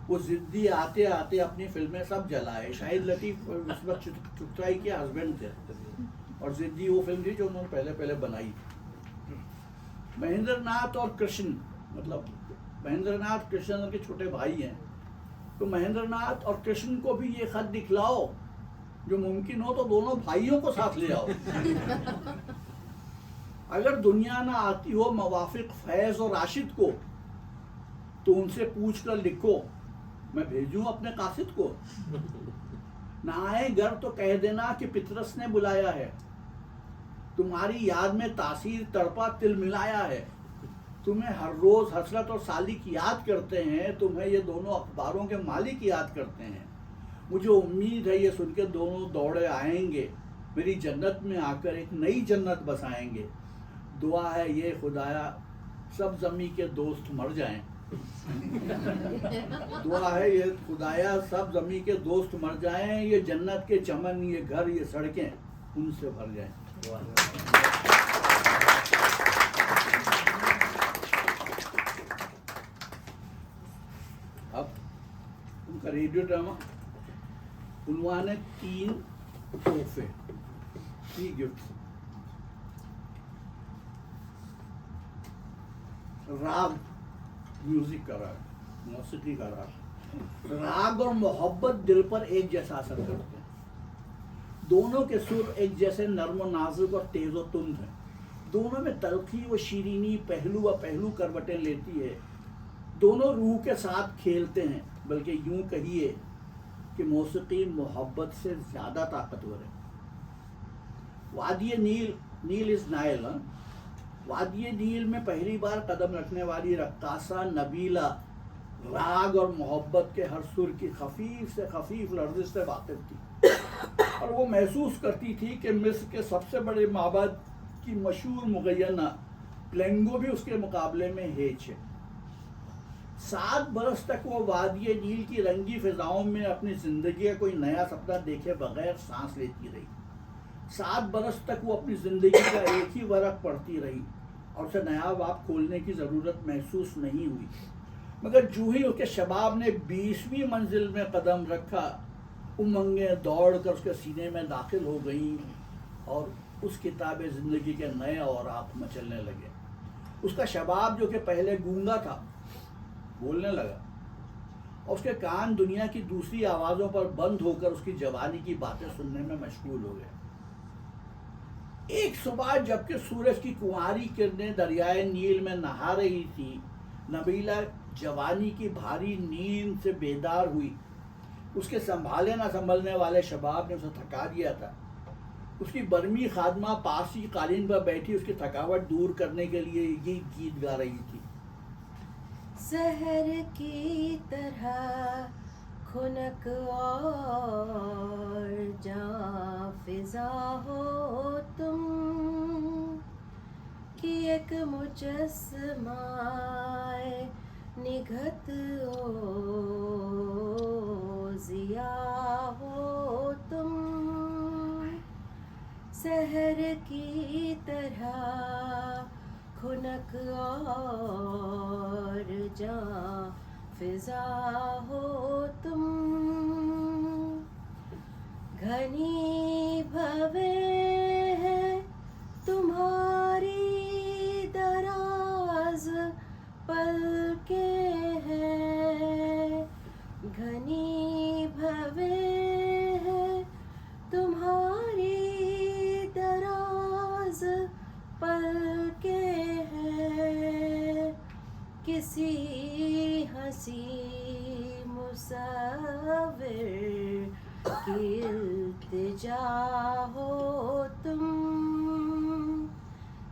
Speaker 2: वो जिद्दी आते आते अपनी फिल्में सब जलाए। शाहिद लतीफ इस्मत चुगताई के हस्बैंड थे, और जिद्दी वो फिल्म थी जो उन्होंने पहले पहले बनाई थी। महेंद्र नाथ और कृष्ण, मतलब महेंद्र नाथ कृष्ण के छोटे भाई हैं, तो महेंद्र नाथ और कृष्ण को भी ये खत दिखलाओ, जो मुमकिन हो तो दोनों भाइयों को साथ ले आओ। अगर दुनिया ना आती हो मवाफिक फैज और राशिद को, तो उनसे पूछ कर लिखो, मैं भेजूं अपने कासिद को। ना आए घर तो कह देना कि पितरस ने बुलाया है, तुम्हारी याद में तासीर तड़पा तिल मिलाया है। तुम्हें हर रोज हसरत और सालिक याद करते हैं, तुम्हें ये दोनों अखबारों के मालिक याद करते हैं। मुझे उम्मीद है ये सुन के दोनों दौड़े आएंगे, मेरी जन्नत में आकर एक नई जन्नत बसाएंगे। दुआ है ये खुदाया सब जमी के दोस्त मर जाएं। दुआ है ये खुदाया सब जमी के दोस्त मर जाएं, ये जन्नत के चमन, ये घर, ये सड़कें उनसे भर जाएं। अब उनका रेडियो ड्रामा उन्होंने ने 3 तोहफे, 3 गिफ्ट। राग म्यूजिक का राग, मौसीकी का राग। राग और मोहब्बत दिल पर एक जैसा असर करते हैं। दोनों के सुर एक जैसे नर्म व नाजुक और तेज व तुंद हैं। दोनों में तलखी व शीरीनी पहलू व पहलू करवटें लेती है। दोनों रूह के साथ खेलते हैं, बल्कि यूं कहिए कि मौसीकी मोहब्बत से ज्यादा ताकतवर है। वादिये नील, नील इज नाइल, वादिये नील में पहली बार कदम रखने वाली रक्कासा नबीला राग और मोहब्बत के हर सुर की खफीफ से खफीफ लर्जिश से वाकिफ थी, और वो महसूस करती थी कि मिस्र के सबसे बड़े माबद की मशहूर मुगय्यना प्लेंगो भी उसके मुकाबले में हेच है। 7 बरस तक वो वादिये नील की रंगी फिजाओं में अपनी जिंदगी का कोई नया सपना देखे बगैर सांस लेती रही। 7 बरस तक वो अपनी जिंदगी का एक ही वर्क पढ़ती रही, और उसे नया बाब खोलने की जरूरत महसूस नहीं हुई। मगर जूं ही उसके शबाब ने 20वीं मंजिल में कदम रखा, उमंगें दौड़ कर उसके सीने में दाखिल हो गईं, और उस किताब जिंदगी के नए औराक मचलने लगे। उसका शबाब जो कि पहले गूंगा था, बोलने लगा, और उसके कान दुनिया की दूसरी आवाजों पर बंद होकर उसकी जवानी की बातें सुनने में मशगूल हो गए। एक सुबह जबकि सूरज की कुंवारी किरणें दरियाए नील में नहा रही थी, नबीला जवानी की भारी नींद से बेदार हुई। उसके संभाले ना संभलने वाले शबाब ने उसे थका दिया था। उसकी बर्मी खादमा पास ही कालीन पर बैठी उसकी थकावट दूर करने के लिए ये गीत गा रही थी।
Speaker 1: सहर की तरह खुनक और जां फिजा हो तुम, कि एक मुजस्समाए निगहत ओ जिया हो तुम। सहर की तरह खुनक और जां फिजा हो तुम। घनी भवे है तुम्हारी दराज पलके हैं, घनी भवे है तुम्हारी दराज पलके हैं। किसी हंसी मुसव्विर की इल्तिजा हो तुम।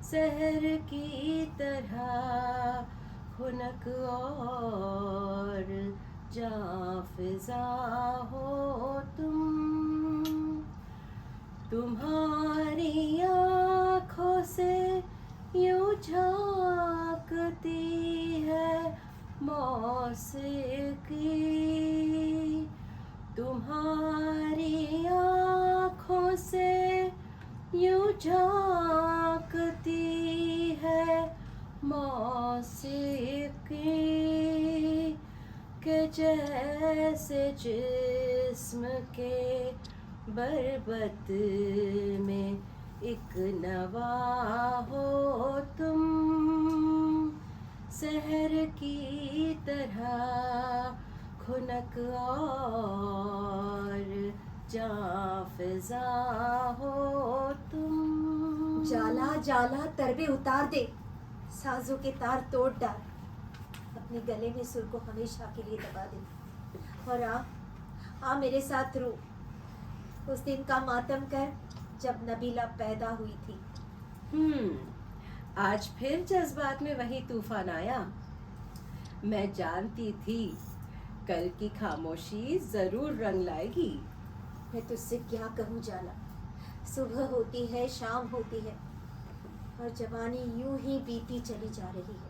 Speaker 1: सहर की तरह खुनक और जां फिजा हो तुम। तुम्हारी आँखों से यूं झांकती है मौसीकी, तुम्हारी आँखों से यूं झांकती है मौसीकी के जैसे जिस्म के बरबत में एक नवा हो तुम, सहर की तरह खुनक और जाफिजा हो तुम।
Speaker 4: जाला जाला तरबे उतार दे, साजों के तार तोड़ डाल, अपने गले में सुर को हमेशा के लिए दबा दे और आ मेरे साथ रो उस दिन का मातम कर जब नबीला पैदा हुई थी।
Speaker 1: आज फिर जज्बात में वही तूफान आया। मैं जानती थी कल की खामोशी जरूर रंग लाएगी।
Speaker 4: मैं तुझसे क्या कहूँ जाला, सुबह होती है शाम होती है और जवानी यूं ही बीती चली जा रही है।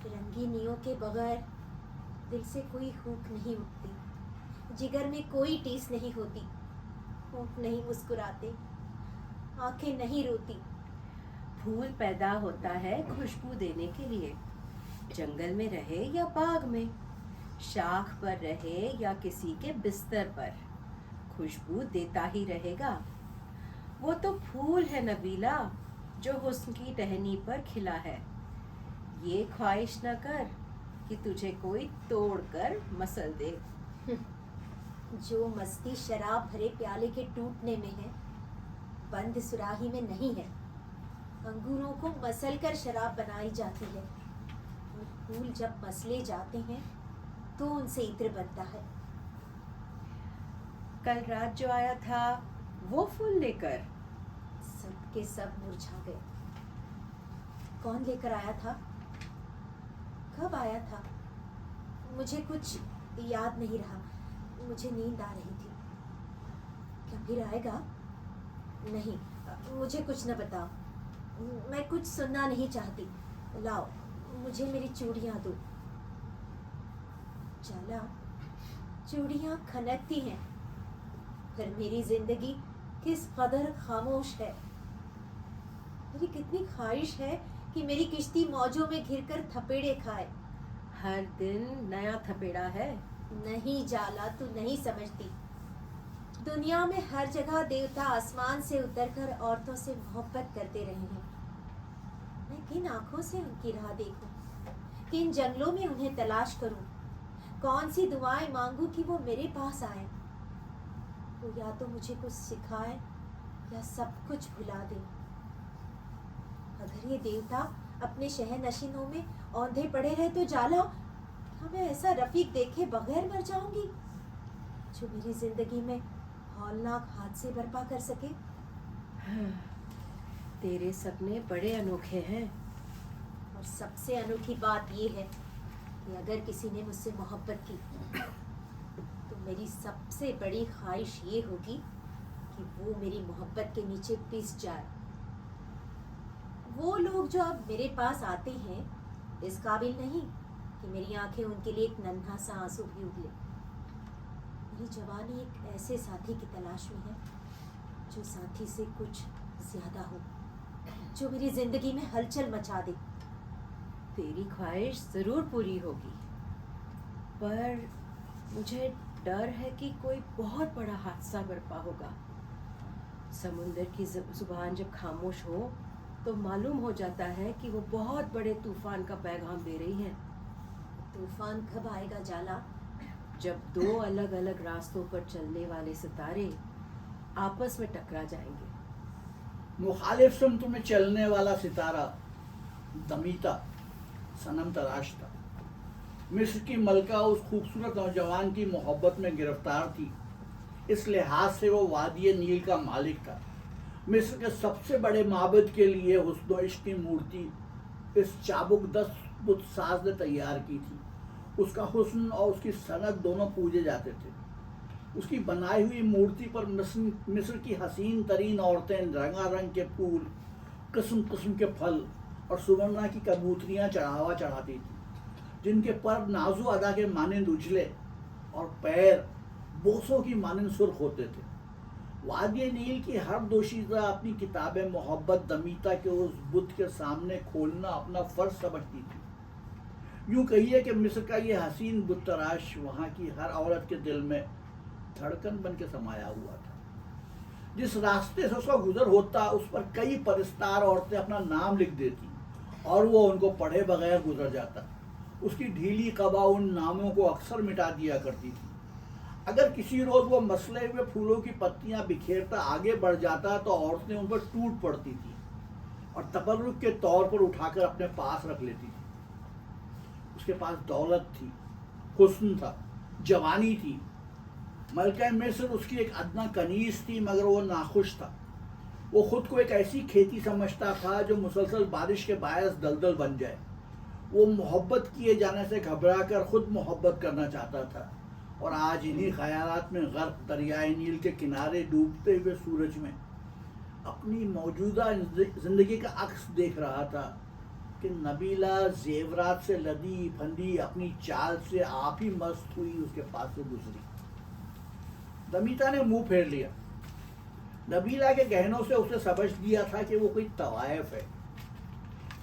Speaker 4: रंगीनियों के बगैर दिल से कोई हुक नहीं उठती, जिगर में कोई टीस नहीं होती, होंठ नहीं मुस्कुराते, आंखें नहीं रोती।
Speaker 1: फूल पैदा होता है खुशबू देने के लिए, जंगल में रहे या बाग में, शाख पर रहे या किसी के बिस्तर पर, खुशबू देता ही रहेगा। वो तो फूल है नबीला जो हुस्न की टहनी पर खिला है। ये ख्वाहिश न कर कि तुझे कोई तोड़कर मसल दे।
Speaker 4: जो मस्ती शराब भरे प्याले के टूटने में है, बंद सुराही में नहीं है। अंगूरों को मसल कर शराब बनाई जाती है और फूल जब मसले जाते हैं तो उनसे इत्र बनता है।
Speaker 1: कल रात जो आया था वो फूल लेकर
Speaker 4: सब के सब मुरझा गए। कौन लेकर आया था, कब आया था, मुझे कुछ याद नहीं रहा। मुझे नींद आ रही थी। क्या फिर आएगा? नहीं, मुझे कुछ न बताओ, मैं कुछ सुनना नहीं चाहती। लाओ मुझे मेरी चूड़ियाँ दो। जाला, चूड़ियाँ खनकती हैं, पर मेरी जिंदगी किस कदर खामोश है। मेरी कितनी ख्वाहिश है कि मेरी किश्ती मौजों में घिरकर थपेड़े खाए।
Speaker 1: हर दिन नया थपेड़ा है।
Speaker 4: नहीं जाला, तू नहीं समझती। दुनिया में हर जगह देवता आसमान से उतरकर औरतों से मोहब्बत करते रहे हैं। मैं किन आंखों से उनकी राह देखूं, किन जंगलों में उन्हें तलाश करूं, कौन सी दुआएं मांगूं कि वो मेरे पास आए। वो या तो मुझे कुछ सिखाए या सब कुछ भुला दे। अगर ये देवता अपने शहनशीनों में औंधे पड़े रहे तो जाला, क्या मैं ऐसा रफीक देखे बगैर मर जाऊंगी जो मेरी जिंदगी में हौलनाक हादसे बर्पा कर सके।
Speaker 1: तेरे सपने बड़े अनोखे हैं।
Speaker 4: और सबसे अनोखी बात ये है कि अगर किसी ने मुझसे मोहब्बत की तो मेरी सबसे बड़ी ख्वाहिश ये होगी कि वो मेरी मोहब्बत के नीचे पिस जाए। वो लोग जो अब मेरे पास आते हैं इस काबिल नहीं कि मेरी आंखें उनके लिए एक नन्हा सा आंसू भी उगले। मेरी जवानी एक ऐसे साथी की तलाश में है जो साथी से कुछ ज्यादा हो, जो मेरी जिंदगी में हलचल मचा दे।
Speaker 1: तेरी ख्वाहिश जरूर पूरी होगी, पर मुझे डर है कि कोई बहुत बड़ा हादसा बर्पा होगा। समुंदर की जुबान जब खामोश हो तो मालूम हो जाता है कि वो बहुत बड़े तूफान का पैगाम दे रही है।
Speaker 4: तूफान कब आएगा जाला?
Speaker 1: जब दो अलग अलग रास्तों पर चलने वाले सितारे आपस में टकरा जाएंगे।
Speaker 2: मुखालिफ समतों में चलने वाला सितारा दमीता सनम तराशता। मिस्र की मलका उस खूबसूरत नौजवान की मोहब्बत में गिरफ्तार थी। इस लिहाज से वो वादी नील का मालिक था। मिस्र के सबसे बड़े माबद के लिए हुस्न इश्क की मूर्ति इस चाबुक दस्त बुत साज ने तैयार की थी। उसका हुस्न और उसकी सनत दोनों पूजे जाते थे। उसकी बनाई हुई मूर्ति पर मिस्र की हसीन तरीन औरतें रंगारंग के फूल, किस्म किस्म के फल और सुवर्णा की कबूतरियाँ चढ़ावा चढ़ाती थी, जिनके पर नाजू अदा के मानंद उछले और पैर बोसों की मानंद सुर्ख होते थे। वादी नील की हर दोशीज़ा अपनी किताबें मोहब्बत दमीता के उस बुत के सामने खोलना अपना फर्ज समझती थी। यूं कहिए कि मिस्र का ये हसीन बुत तराश वहाँ की हर औरत के दिल में धड़कन बन के समाया हुआ था। जिस रास्ते से उसका गुजर होता उस पर कई परिस्तार औरतें अपना नाम लिख देती और वो उनको पढ़े बगैर गुजर जाता। उसकी ढीली कबा उन नामों को अक्सर मिटा दिया करती थी। अगर किसी रोज वो मसले हुए फूलों की पत्तियां बिखेरता आगे बढ़ जाता तो औरतें उन पर टूट पड़ती थी और तबर्रुक के तौर पर उठाकर अपने पास रख लेती थी। उसके पास दौलत थी, हुस्न था, जवानी थी। मलका मिस्र उसकी एक अदना कनीज थी, मगर वो नाखुश था। वो खुद को एक ऐसी खेती समझता था जो मुसलसल बारिश के बायस दलदल बन जाए। वो मोहब्बत किए जाने से घबरा कर खुद मोहब्बत करना चाहता था और आज इन्हीं ख्यालात में गर्क दरियाए नील के किनारे डूबते हुए सूरज में अपनी मौजूदा जिंदगी का अक्स देख रहा था कि नबीला जेवरात से लदी फंदी अपनी चाल से आप ही मस्त हुई उसके पास से गुजरी। दमीता ने मुंह फेर लिया। नबीला के गहनों से उसे समझ दिया था कि वो कोई तवायफ है,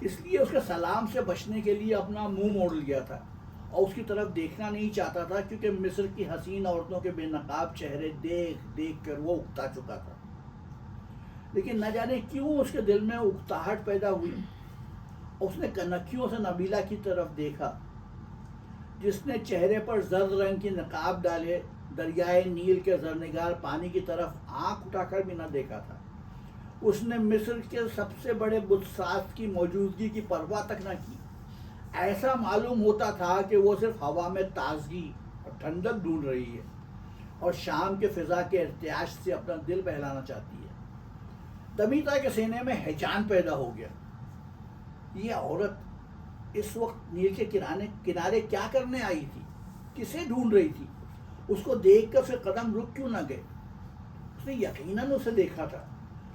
Speaker 2: इसलिए उसके सलाम से बचने के लिए अपना मुंह मोड़ लिया था और उसकी तरफ देखना नहीं चाहता था, क्योंकि मिस्र की हसीन औरतों के बेनकाब चेहरे देख देख कर वो उकता चुका था। लेकिन न जाने क्यों उसके दिल में उकताहट पैदा हुई। उसने कनखियों से नबीला की तरफ देखा, जिसने चेहरे पर जर्द रंग की नकाब डाले दरियाए नील के जरनिगार पानी की तरफ आंख उठाकर भी न देखा था। उसने मिस्र के सबसे बड़े बुतसाज की मौजूदगी की परवाह तक न की। ऐसा मालूम होता था कि वो सिर्फ हवा में ताजगी और ठंडक ढूंढ रही है और शाम के फिजा के एहतियाज से अपना दिल बहलाना चाहती है। दमीता के सीने में हिचान पैदा हो गया। ये औरत इस वक्त नील के किनारे क्या करने आई थी, किसे ढूंढ रही थी? उसको देखकर फिर कदम रुक क्यों न गए? उसने यकीनन उसे देखा था।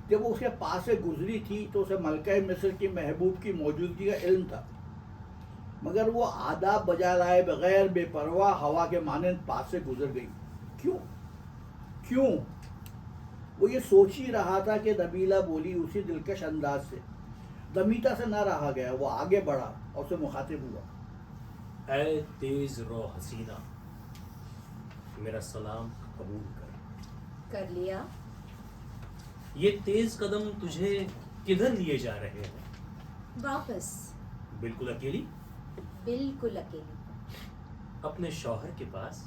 Speaker 2: जब वो उसके पास से गुजरी थी तो उसे मलका मिस्र की महबूब की मौजूदगी का इल्म था, मगर वो आदाब बजा लाए बगैर बेपरवाह हवा के मानंद पास से गुजर गई। क्यों क्यों? वो ये सोच ही रहा था कि नबीला बोली उसी दिलकश अंदाज से। दमीता से न रहा गया, वो आगे बढ़ा और उसे मुखातिब हुआ।
Speaker 5: ऐ तेज रो हसीना, मेरा सलाम कबूल कर
Speaker 4: लिया।
Speaker 5: ये तेज कदम तुझे किधर लिए जा रहे हैं?
Speaker 4: वापस।
Speaker 5: बिल्कुल अकेली?
Speaker 4: बिल्कुल अकेली।
Speaker 5: अपने शौहर के पास?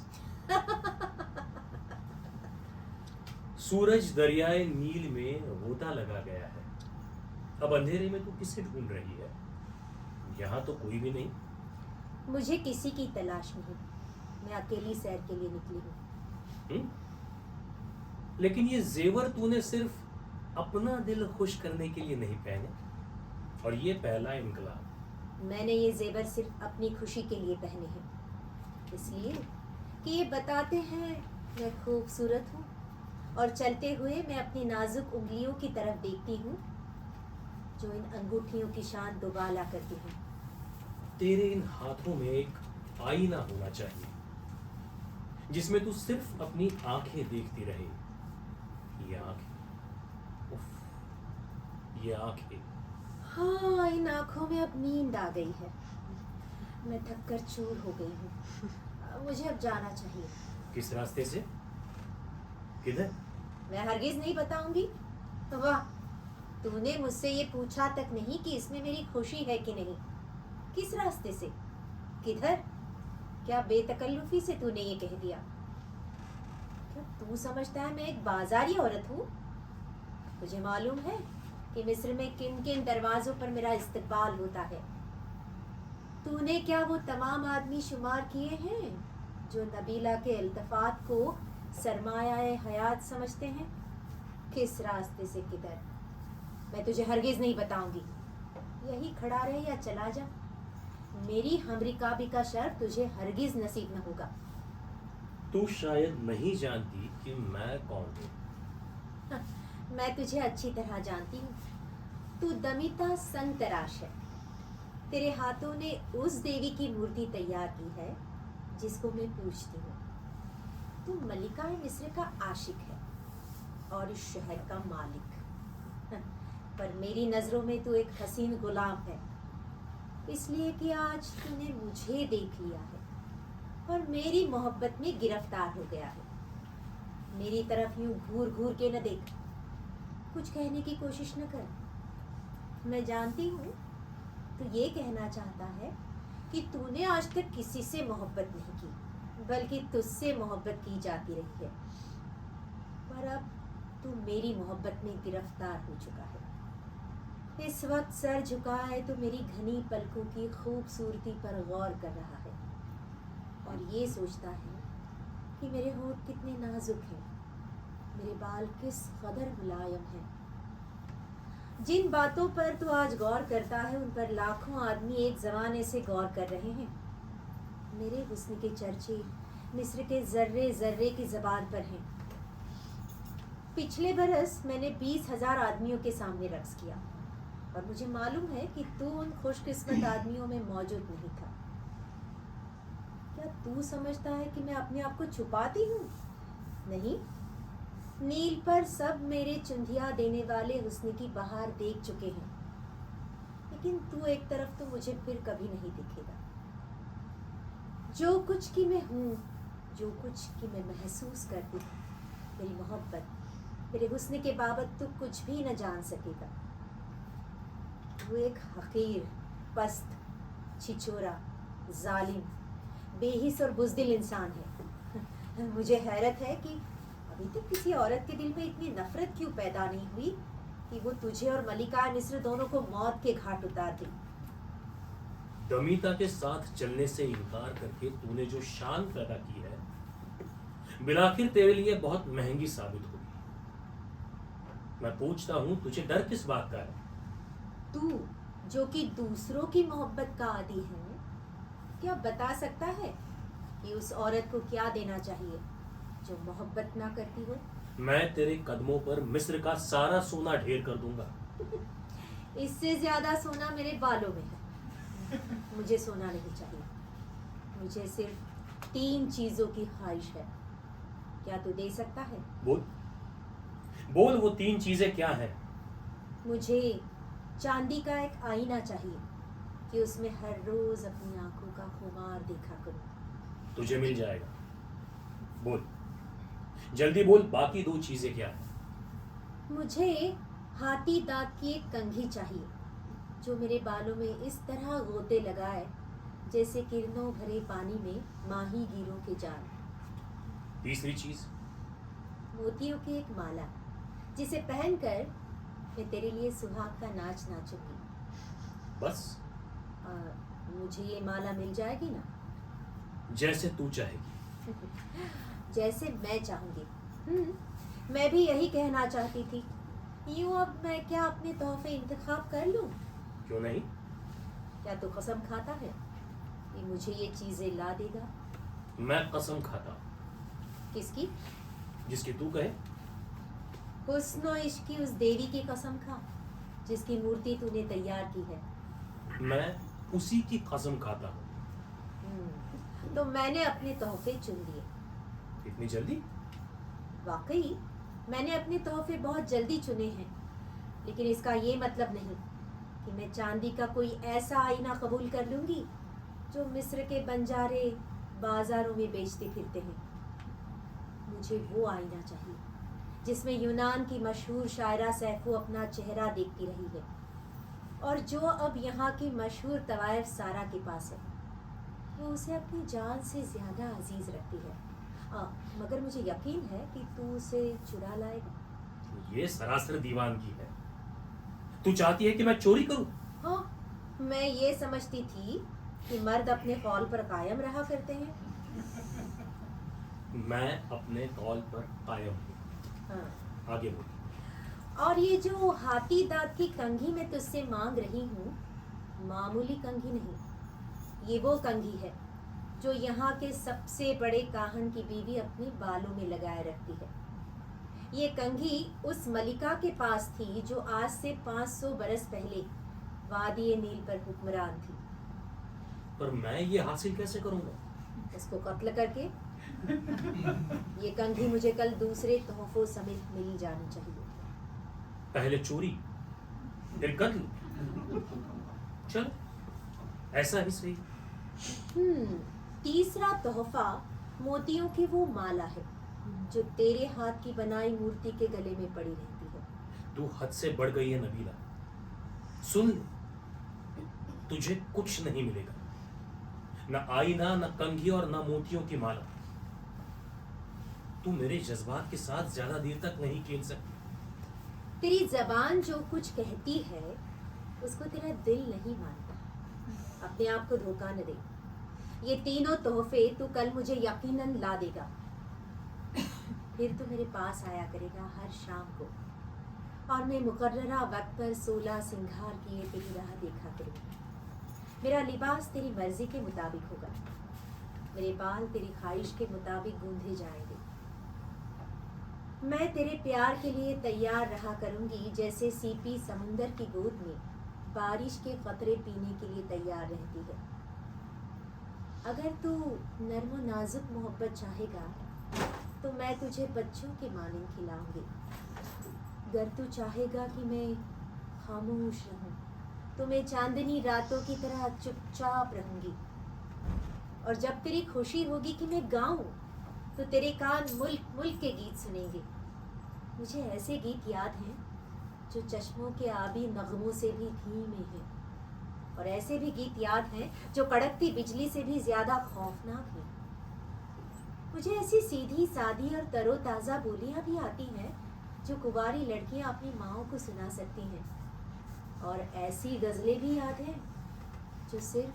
Speaker 5: सूरज दरियाए नील में गोता लगा गया है। अब अंधेरे में तू किसे ढूंढ रही है? यहाँ तो कोई भी नहीं।
Speaker 4: मुझे किसी की तलाश नहीं, मैं अकेली सैर के लिए निकली हूँ।
Speaker 5: लेकिन ये जेवर तूने सिर्फ अपना दिल खुश करने के लिए नहीं पहने, और ये पहला इनकलाब।
Speaker 4: मैंने ये जेवर सिर्फ अपनी खुशी के लिए पहने हैं, इसलिए कि ये बताते हैं मैं खूबसूरत हूँ और चलते हुए मैं अपनी नाजुक उंगलियों की तरफ देखती हूँ जो इन अंगूठियों की शान दोबाला करती हूँ।
Speaker 5: तेरे इन हाथों में एक आईना होना चाहिए जिसमें तू सिर्फ अपनी आंखें देखती रहे। ये आंखें, उफ, ये आंखें।
Speaker 4: हाँ, इन आंखों में अब नींद आ गई है। मैं थक कर चूर हो गई हूँ। मुझे अब जाना चाहिए।
Speaker 5: किस रास्ते से? किधर?
Speaker 4: मैं हरगिज नहीं बताऊंगी। वाह, तूने मुझसे ये पूछा तक नहीं कि इसमें मेरी खुशी है कि नहीं। किस रास्ते से? किधर? क्या बेतकल्लुफी से तूने ये कह दिया? क्या तू समझता है मैं एक बाजारी औरत हूँ? तुझे मालूम है कि मिस्र में किन किन दरवाजों पर मेरा इस्तकबाल होता है? तूने क्या वो तमाम आदमी शुमार किए हैं जो नबीला के इल्तफात को सरमाया हयात समझते हैं? किस रास्ते से किधर? मैं तुझे हरगिज नहीं बताऊंगी। यही खड़ा रहे या चला जा। मेरी हमरिकाबी का शर्फ तुझे हरगिज नसीब न होगा।
Speaker 5: तू शायद नहीं जानती कि मैं कौन हूँ।
Speaker 4: मैं तुझे अच्छी तरह जानती हूँ। तू दमीता संतराश है। तेरे हाथों ने उस देवी की मूर्ति तैयार की है जिसको मैं पूछती हूँ। तू मलिका मिस्र का आशिक है और इस शहर का मालिक, पर मेरी नजरों में तू एक हसीन गुलाम है, इसलिए कि आज तूने मुझे देख लिया है और मेरी मोहब्बत में गिरफ्तार हो गया है। मेरी तरफ यूं घूर घूर के न देख, कुछ कहने की कोशिश न कर। मैं जानती हूँ तू ये कहना चाहता है कि तूने आज तक किसी से मोहब्बत नहीं की, बल्कि तुझसे मोहब्बत की जाती रही है, पर अब तू मेरी मोहब्बत में गिरफ्तार हो चुका है। इस वक्त सर झुकाए तो मेरी घनी पलकों की खूबसूरती पर गौर कर रहा है और ये सोचता है कि मेरे होंठ कितने नाजुक हैं, मेरे बाल किस कदर मुलायम हैं। जिन बातों पर तू आज गौर करता है उन पर लाखों आदमी एक जमाने से गौर कर रहे हैं। मेरे हुस्न के चर्चे मिस्र के जर्रे जर्रे की जबान पर हैं। पिछले बरस मैंने 20,000 आदमियों के सामने रक्स किया और मुझे मालूम है कि तू उन खुशकिस्मत आदमियों में मौजूद नहीं था। क्या तू समझता है कि मैं अपने आप को छुपाती हूँ? नहीं, नील पर सब मेरे चुंधिया देने वाले हुस्न की बहार देख चुके हैं, लेकिन तू एक तरफ तो मुझे फिर कभी नहीं दिखेगा। जो कुछ की मैं हूँ, जो कुछ की मैं महसूस करती हूँ, मेरी मोहब्बत, मेरे हुस्न के बाबत तू कुछ भी न जान सकेगा। तू एक हकीर, पस्त, छिछोरा, जालिम, बेहिस और बुज़दिल इंसान है। मुझे हैरत है कि अभी तक किसी औरत के दिल में इतनी नफरत क्यों पैदा नहीं हुई कि वो तुझे और मलिका मिस्र दोनों को मौत के घाट उतार दे।
Speaker 5: दमीता के साथ चलने से इनकार करके तूने जो शान पैदा की है, बिलाखिर तेरे लिए बहुत महंगी साबित होगी। मैं पूछता हूँ, तुझे डर किस बात का है?
Speaker 4: तू जो कि दूसरों की मोहब्बत का आदी है, क्या बता सकता है कि उस औरत को क्या देना चाहिए जो मोहब्बत ना करती हो?
Speaker 5: मैं तेरे कदमों पर मिस्र का सारा सोना ढेर कर दूंगा।
Speaker 4: इससे ज्यादा सोना मेरे बालों में है। मुझे सोना नहीं चाहिए, मुझे सिर्फ 3 चीजों की ख्वाहिश है। क्या तू दे सकता है?
Speaker 5: बोल बोल, वो 3 चीजें क्या हैं?
Speaker 4: मुझे चांदी का एक आईना चाहिए कि उसमें हर रोज अपनी आंखों का खुमार देखा करूं।
Speaker 5: तुझे मिल जाएगा। बोल, जल्दी बोल, बाकी 2 चीजें क्या हैं?
Speaker 4: मुझे हाथी दांत की एक कंघी चाहिए जो मेरे बालों में इस तरह गोते लगाए जैसे किरणों भरे पानी में माही गिरों के जाल।
Speaker 5: तीसरी चीज?
Speaker 4: मोतियों की एक माला जिसे पहनकर मैं तेरे लिए सुहाग का नाच नाचूंगी।
Speaker 5: बस?
Speaker 4: मुझे ये माला मिल जाएगी ना?
Speaker 5: जैसे तू चाहेगी।
Speaker 4: जैसे मैं चाहूंगी। मैं भी यही कहना चाहती थी। यूं अब मैं क्या अपने तोहफे इंतखाब कर लूं?
Speaker 5: क्यों नहीं?
Speaker 4: क्या तू कसम खाता है कि मुझे ये चीजें ला देगा?
Speaker 5: मैं कसम खाता हूं।
Speaker 4: किसकी?
Speaker 5: जिसकी तू कहे।
Speaker 4: हुस्न और इश्क की उस देवी की कसम खा जिसकी मूर्ति तूने तैयार की है।
Speaker 5: मैं उसी की कसम खाता हूँ।
Speaker 4: तो मैंने अपने तोहफे चुन लिए।
Speaker 5: इतनी जल्दी?
Speaker 4: वाकई मैंने अपने तोहफे बहुत जल्दी चुने हैं, लेकिन इसका ये मतलब नहीं कि मैं चांदी का कोई ऐसा आईना कबूल कर लूंगी जो मिस्र के बंजारे बाजारों में बेचते फिरते हैं। मुझे वो आईना चाहिए जिसमें यूनान की मशहूर शायरा सैफो अपना चेहरा देखती रही है और जो अब यहाँ की मशहूर तवाइफ सारा के पास है। वो उसे अपनी जान से ज़्यादा अजीज रखती है। मगर मुझे यकीन है कि तू उसे चुरा लाएगा।
Speaker 5: ये सरासर दीवानगी है। तू चाहती है कि मैं चोरी करूं?
Speaker 4: हाँ, मैं ये समझती थी कि मर्द अपने कौल पर कायम रहा करते हैं।
Speaker 5: मैं अपने कौल पर कायम हूँ।
Speaker 4: हाँ।
Speaker 5: आगे बोल।
Speaker 4: और ये जो हाथी दांत की कंघी मैं तुझसे मांग रही हूँ, मामूली कंघी नहीं, ये वो कंघी है जो यहाँ के सबसे बड़े काहन की बीवी अपने बालों में लगाए रखती है। ये कंघी उस मलिका के पास थी जो आज से 500 बरस पहले वादी नील पर हुक्मरान थी।
Speaker 5: पर मैं ये हासिल कैसे करूंगा?
Speaker 4: उसको कत्ल करके ये कंघी मुझे कल दूसरे तोहफों समेत मिल जानी चाहिए।
Speaker 5: पहले चोरी फिर कत्ल। चलो ऐसा ही सही।
Speaker 4: तीसरा तोहफा मोतियों की वो माला है जो तेरे हाथ की बनाई मूर्ति के गले में पड़ी रहती है।
Speaker 5: तू हद से बढ़ गई है नबीला। सुन, तुझे कुछ नहीं मिलेगा, न आईना, न कंघी और न मोतियों की माला। तू मेरे जज्बात के साथ ज्यादा देर तक नहीं खेल सकती।
Speaker 4: तेरी जबान जो कुछ कहती है उसको तेरा दिल नहीं मानता। अपने आप को धोखा न दे। ये तीनों तोहफे तू कल मुझे यकीनन ला देगा। फिर तू मेरे पास आया करेगा हर शाम को और मैं मुकर्ररा वक्त पर 16 सिंगार किए तेरी राह देखा करूँगी। मेरा लिबास तेरी मर्जी के मुताबिक होगा, मेरे बाल तेरी ख्वाहिश के मुताबिक गूंथे जाएंगे। मैं तेरे प्यार के लिए तैयार रहा करूंगी जैसे सीपी समुंदर की गोद में बारिश के कतरे पीने के लिए तैयार रहती है। अगर तू नर्म नाजुक मोहब्बत चाहेगा तो मैं तुझे बच्चों के मानिंद खिलाऊंगी। अगर तू चाहेगा कि मैं खामोश रहूं तो मैं चांदनी रातों की तरह चुपचाप रहूंगी। और जब तेरी खुशी होगी कि मैं गाऊं तो तेरे कान मुल्क मुल्क के गीत सुनेंगे। मुझे ऐसे गीत याद हैं जो चश्मों के आबी नगमों से भी धीमे हैं, और ऐसे भी गीत याद हैं जो कड़कती बिजली से भी ज्यादा खौफनाक हैं। मुझे ऐसी सीधी सादी और तरोताज़ा बोलियां भी आती हैं जो कुंवारी लड़कियां अपनी माओ को सुना सकती हैं, और ऐसी गज़लें भी याद हैं जो सिर्फ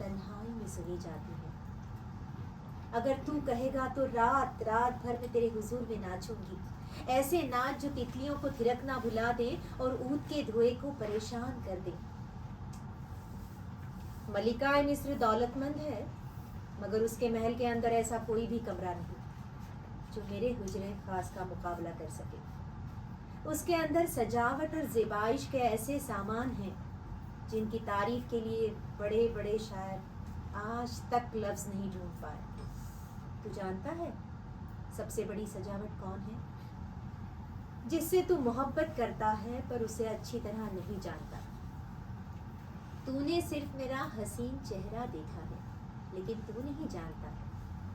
Speaker 4: तन्हाई में सुनी जाती हैं। अगर तू कहेगा तो रात रात भर मैं तेरे हुजूर में नाचूंगी, ऐसे नाच जो तितलियों को थिरकना भुला दे और ऊद के धुएं को परेशान कर दे। मलिका मिस्र दौलतमंद है, मगर उसके महल के अंदर ऐसा कोई भी कमरा नहीं जो मेरे हुजरे खास का मुकाबला कर सके। उसके अंदर सजावट और ज़ेबाइश के ऐसे सामान हैं जिनकी तारीफ के लिए बड़े बड़े शायर आज तक लफ्ज़ नहीं ढूंढ पाए। तू जानता है सबसे बड़ी सजावट कौन है? जिससे तू मोहब्बत करता है पर उसे अच्छी तरह नहीं जानता। तूने सिर्फ मेरा हसीन चेहरा देखा है, लेकिन तू नहीं जानता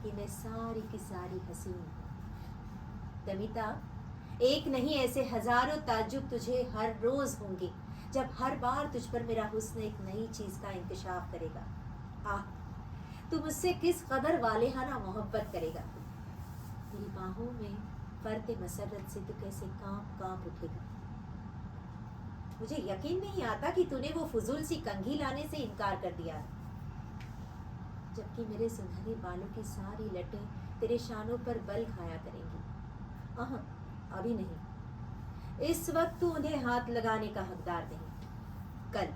Speaker 4: कि मैं सारी की सारी हसीन हूँ। दमिता, एक नहीं ऐसे हजारों ताज्जुब तुझे हर रोज होंगे जब हर बार तुझ पर मेरा हुस्न एक नई चीज का इंकशाफ करेगा। आह, तू मुझसे किस कदर वालेहाना मोहब्बत करेगा। मेरी बाहों में फर्द मसरत से तू कैसे कांप कांप उठेगा। मुझे यकीन नहीं आता कि तूने वो फजूल सी कंघी लाने से इनकार कर दिया, जबकि मेरे सुनहरे बालों की सारी लटें तेरे शानों पर बल खाया करेंगी। अभी नहीं, इस वक्त तू उन्हें हाथ लगाने का हकदार नहीं। कल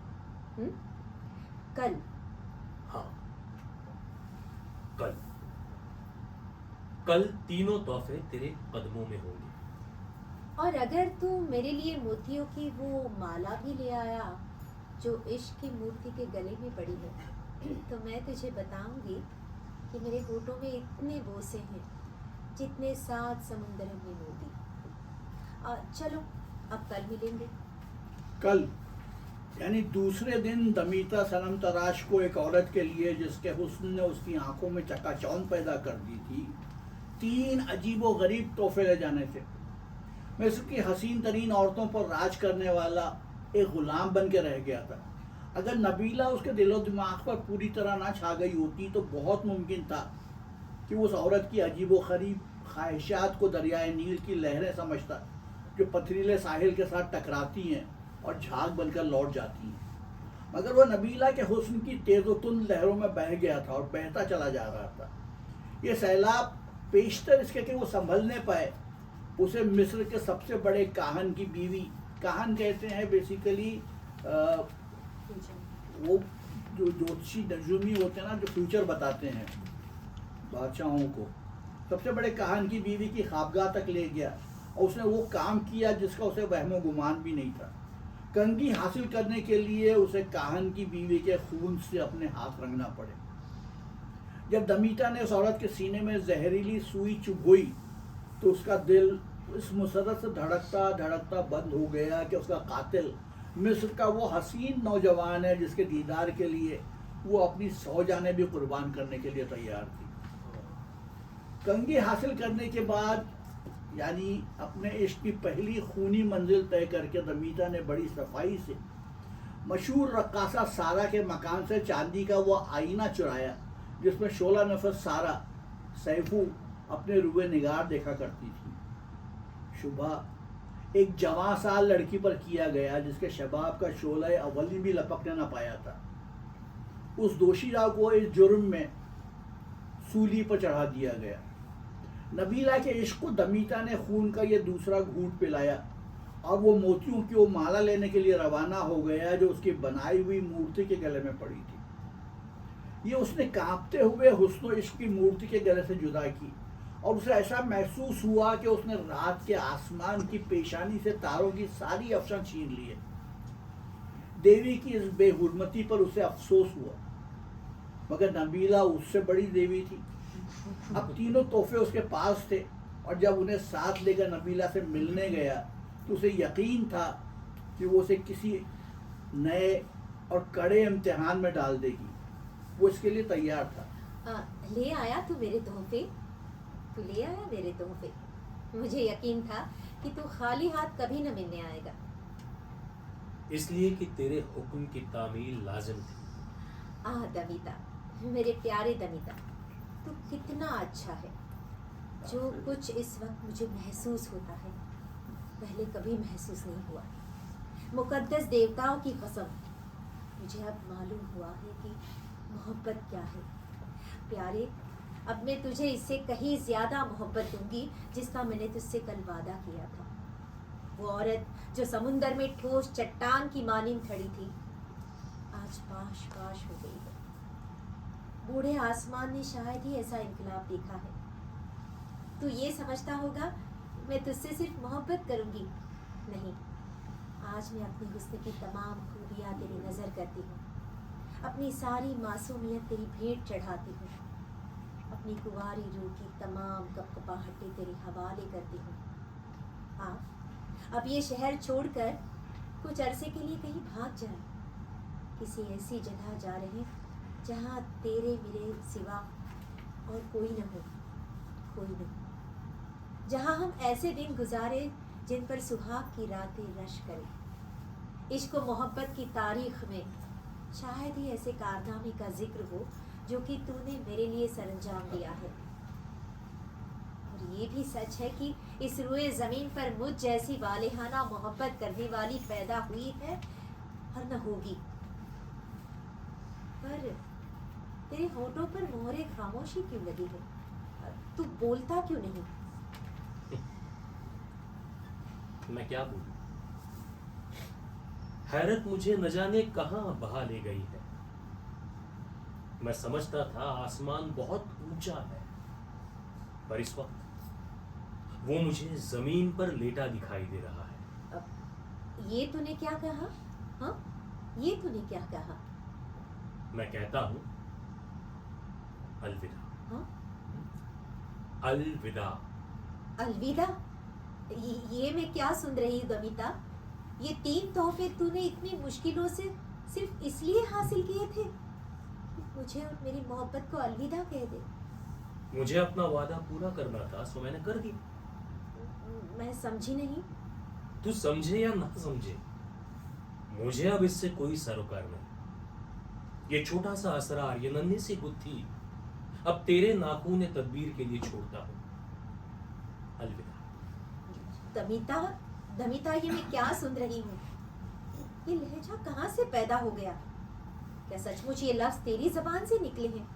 Speaker 4: कल
Speaker 5: हाँ, कल कल तीनों तोहफे तेरे कदमों में होंगे।
Speaker 4: और अगर तू मेरे लिए मोतियों की वो माला भी ले आया जो इश्क की मूर्ति के गले में पड़ी है, तो मैं तुझे बताऊंगी कि मेरे होठों में इतने बोसे हैं जितने 7 समुंदर में मोती। चलो अब कल मिलेंगे।
Speaker 2: कल यानी दूसरे दिन दमीता सनम तराश को एक औरत के लिए जिसके हुस्न ने उसकी आंखों में चकाचौंध पैदा कर दी थी 3 अजीबो गरीब तोहफे ले जाने थे। मिस्र की हसीन तरीन औरतों पर राज करने वाला एक गुलाम बन के रह गया था। अगर नबीला उसके दिलो दिमाग पर पूरी तरह ना छा गई होती तो बहुत मुमकिन था कि उस औरत की अजीबो गरीब ख्वाहिशात को दरियाए नील की लहरें समझता जो पथरीले साहिल के साथ टकराती हैं और झाग बनकर लौट जाती हैं। मगर वह नबीला के हुस्न की तेज़ोतुंद लहरों में बह गया था और बहता चला जा रहा था। ये सैलाब पेशतर इसके कि वो संभलने पाए उसे मिस्र के सबसे बड़े काहन की बीवी, काहन कहते हैं बेसिकली वो जो ज्योतिषी नजूमी होते हैं ना, जो फ्यूचर बताते हैं बादशाहों को, सबसे बड़े काहन की बीवी की ख्वाबगाह तक ले गया और उसने वो काम किया जिसका उसे वहमो गुमान भी नहीं था। कंघी हासिल करने के लिए उसे काहन की बीवी के खून से अपने हाथ रंगना पड़े। जब दमीता ने उस औरत के सीने में जहरीली सुई चुभोई तो उसका दिल इस मुसरत से धड़कता धड़कता बंद हो गया कि उसका कातिल मिस्र का वो हसीन नौजवान है जिसके दीदार के लिए वो अपनी 100 जानें भी कुर्बान करने के लिए तैयार थी। कंगी हासिल करने के बाद यानी अपने इश्क की पहली खूनी मंजिल तय करके दमीता ने बड़ी सफाई से मशहूर रक्कासा सारा के मकान से चांदी का वो आईना चुराया जिसमें 16 नफस सारा सैफू अपने रुए निगार देखा करती थी। शुबह एक जवां साल लड़की पर किया गया जिसके शबाब का शोला अवली भी लपकने न पाया था। उस दोषीरा को इस जुर्म में सूली पर चढ़ा दिया गया। नबीला के इश्क को दमीता ने खून का ये दूसरा घूंट पिलाया और वो मोतियों की वो माला लेने के लिए रवाना हो गया जो उसकी बनाई हुई मूर्ति के गले में पड़ी थी। ये उसने कांपते हुए हुस्न इश्क की मूर्ति के गले से जुदा की और उसे ऐसा महसूस हुआ कि उसने रात के आसमान की पेशानी से तारों की सारी अफसर छीन लिए। देवी की इस बेहुरमती पर उसे अफसोस हुआ, मगर नबीला उससे बड़ी देवी थी। अब तीनों तोहफे उसके पास थे और जब उन्हें साथ लेकर नबीला से मिलने गया तो उसे यकीन था कि वो उसे किसी नए और कड़े इम्तिहान में डाल देगी। वो इसके लिए तैयार था।
Speaker 4: ले आया तू मेरे तोहफे, तू ले आया मेरे तोहफे। मुझे यकीन था कि तू खाली हाथ कभी न मिलने आएगा।
Speaker 5: इसलिए कि तेरे हुक्म की तामील लाजिम थी।
Speaker 4: दमिता, मेरे प्यारे दमिता, तू कितना अच्छा है। जो कुछ इस वक्त मुझे महसूस होता है पहले कभी महसूस नहीं हुआ। मुकद्दस देवताओं की कसम, मुझे अब मालूम हुआ है कि मोहब्बत क्या है। प्यारे, अब मैं तुझे इससे कहीं ज्यादा मोहब्बत दूंगी जिसका मैंने तुझसे कल वादा किया था। वो औरत जो समुंदर में ठोस चट्टान की मानिंद खड़ी थी आज पाश पाश हो गई है। बूढ़े आसमान ने शायद ही ऐसा इनकलाब देखा है। तू ये समझता होगा मैं तुझसे सिर्फ मोहब्बत करूंगी, नहीं, आज मैं अपनी हुस्न की तमाम खूबियाँ तेरी नज़र करती हूँ, अपनी सारी मासूमियत तेरी भेंट चढ़ाती हूँ, अपनी कुंवारी रूह की तमाम कपकपाहटें तेरे हवाले करती हूँ। अब ये शहर छोड़कर कुछ अरसे के लिए कहीं भाग जाए। किसी ऐसी जगह जा रहे जहाँ तेरे मेरे सिवा और कोई न हो, कोई नहीं, जहाँ हम ऐसे दिन गुजारे जिन पर सुहाग की रातें रश करें। इश्क व मोहब्बत की तारीख में शायद ही ऐसे कारनामे का जिक्र हो जो कि तूने मेरे लिए सरंजाम दिया है। और ये भी सच है कि इस रुए ज़मीन पर मुझ जैसी वालेहाना मोहब्बत करने वाली पैदा हुई है और न होगी। पर तेरे होठों पर मोहरे खामोशी क्यों लगी है? तू बोलता क्यों नहीं?
Speaker 5: मैं क्या बोलूं? हैरत मुझे न जाने कहां बहा ले गई है। मैं समझता था आसमान बहुत ऊंचा है, पर इस वक्त वो मुझे जमीन पर लेटा दिखाई दे रहा है।
Speaker 4: ये तूने क्या कहा? हाँ, ये तूने क्या कहा?
Speaker 5: मैं कहता हूं अलविदा।
Speaker 4: हाँ?
Speaker 5: अलविदा।
Speaker 4: अलविदा? ये मैं क्या सुन रही हूँ दमिता? ये 3 तोहफे तूने इतनी मुश्किलों से सिर्फ इसलिए हासिल किए थे मुझे और मेरी मोहब्बत को अलविदा कह दे?
Speaker 5: मुझे अपना वादा पूरा करना था, सो मैंने कर दिया।
Speaker 4: मैं समझी नहीं।
Speaker 5: तू समझे या ना समझे, मुझे अब इससे कोई सरोकार नहीं। ये छोटा सा असरार, ये नन्ही सी गुत्थी अब तेरे नाखून तदबीर के लिए छोड़ता हूं। अलविदा।
Speaker 4: दमिता, दमिता, ये मैं क्या सुन रही हूँ? ये लहजा कहाँ से पैदा हो गया? क्या सचमुच ये लफ्ज तेरी जबान से निकले हैं?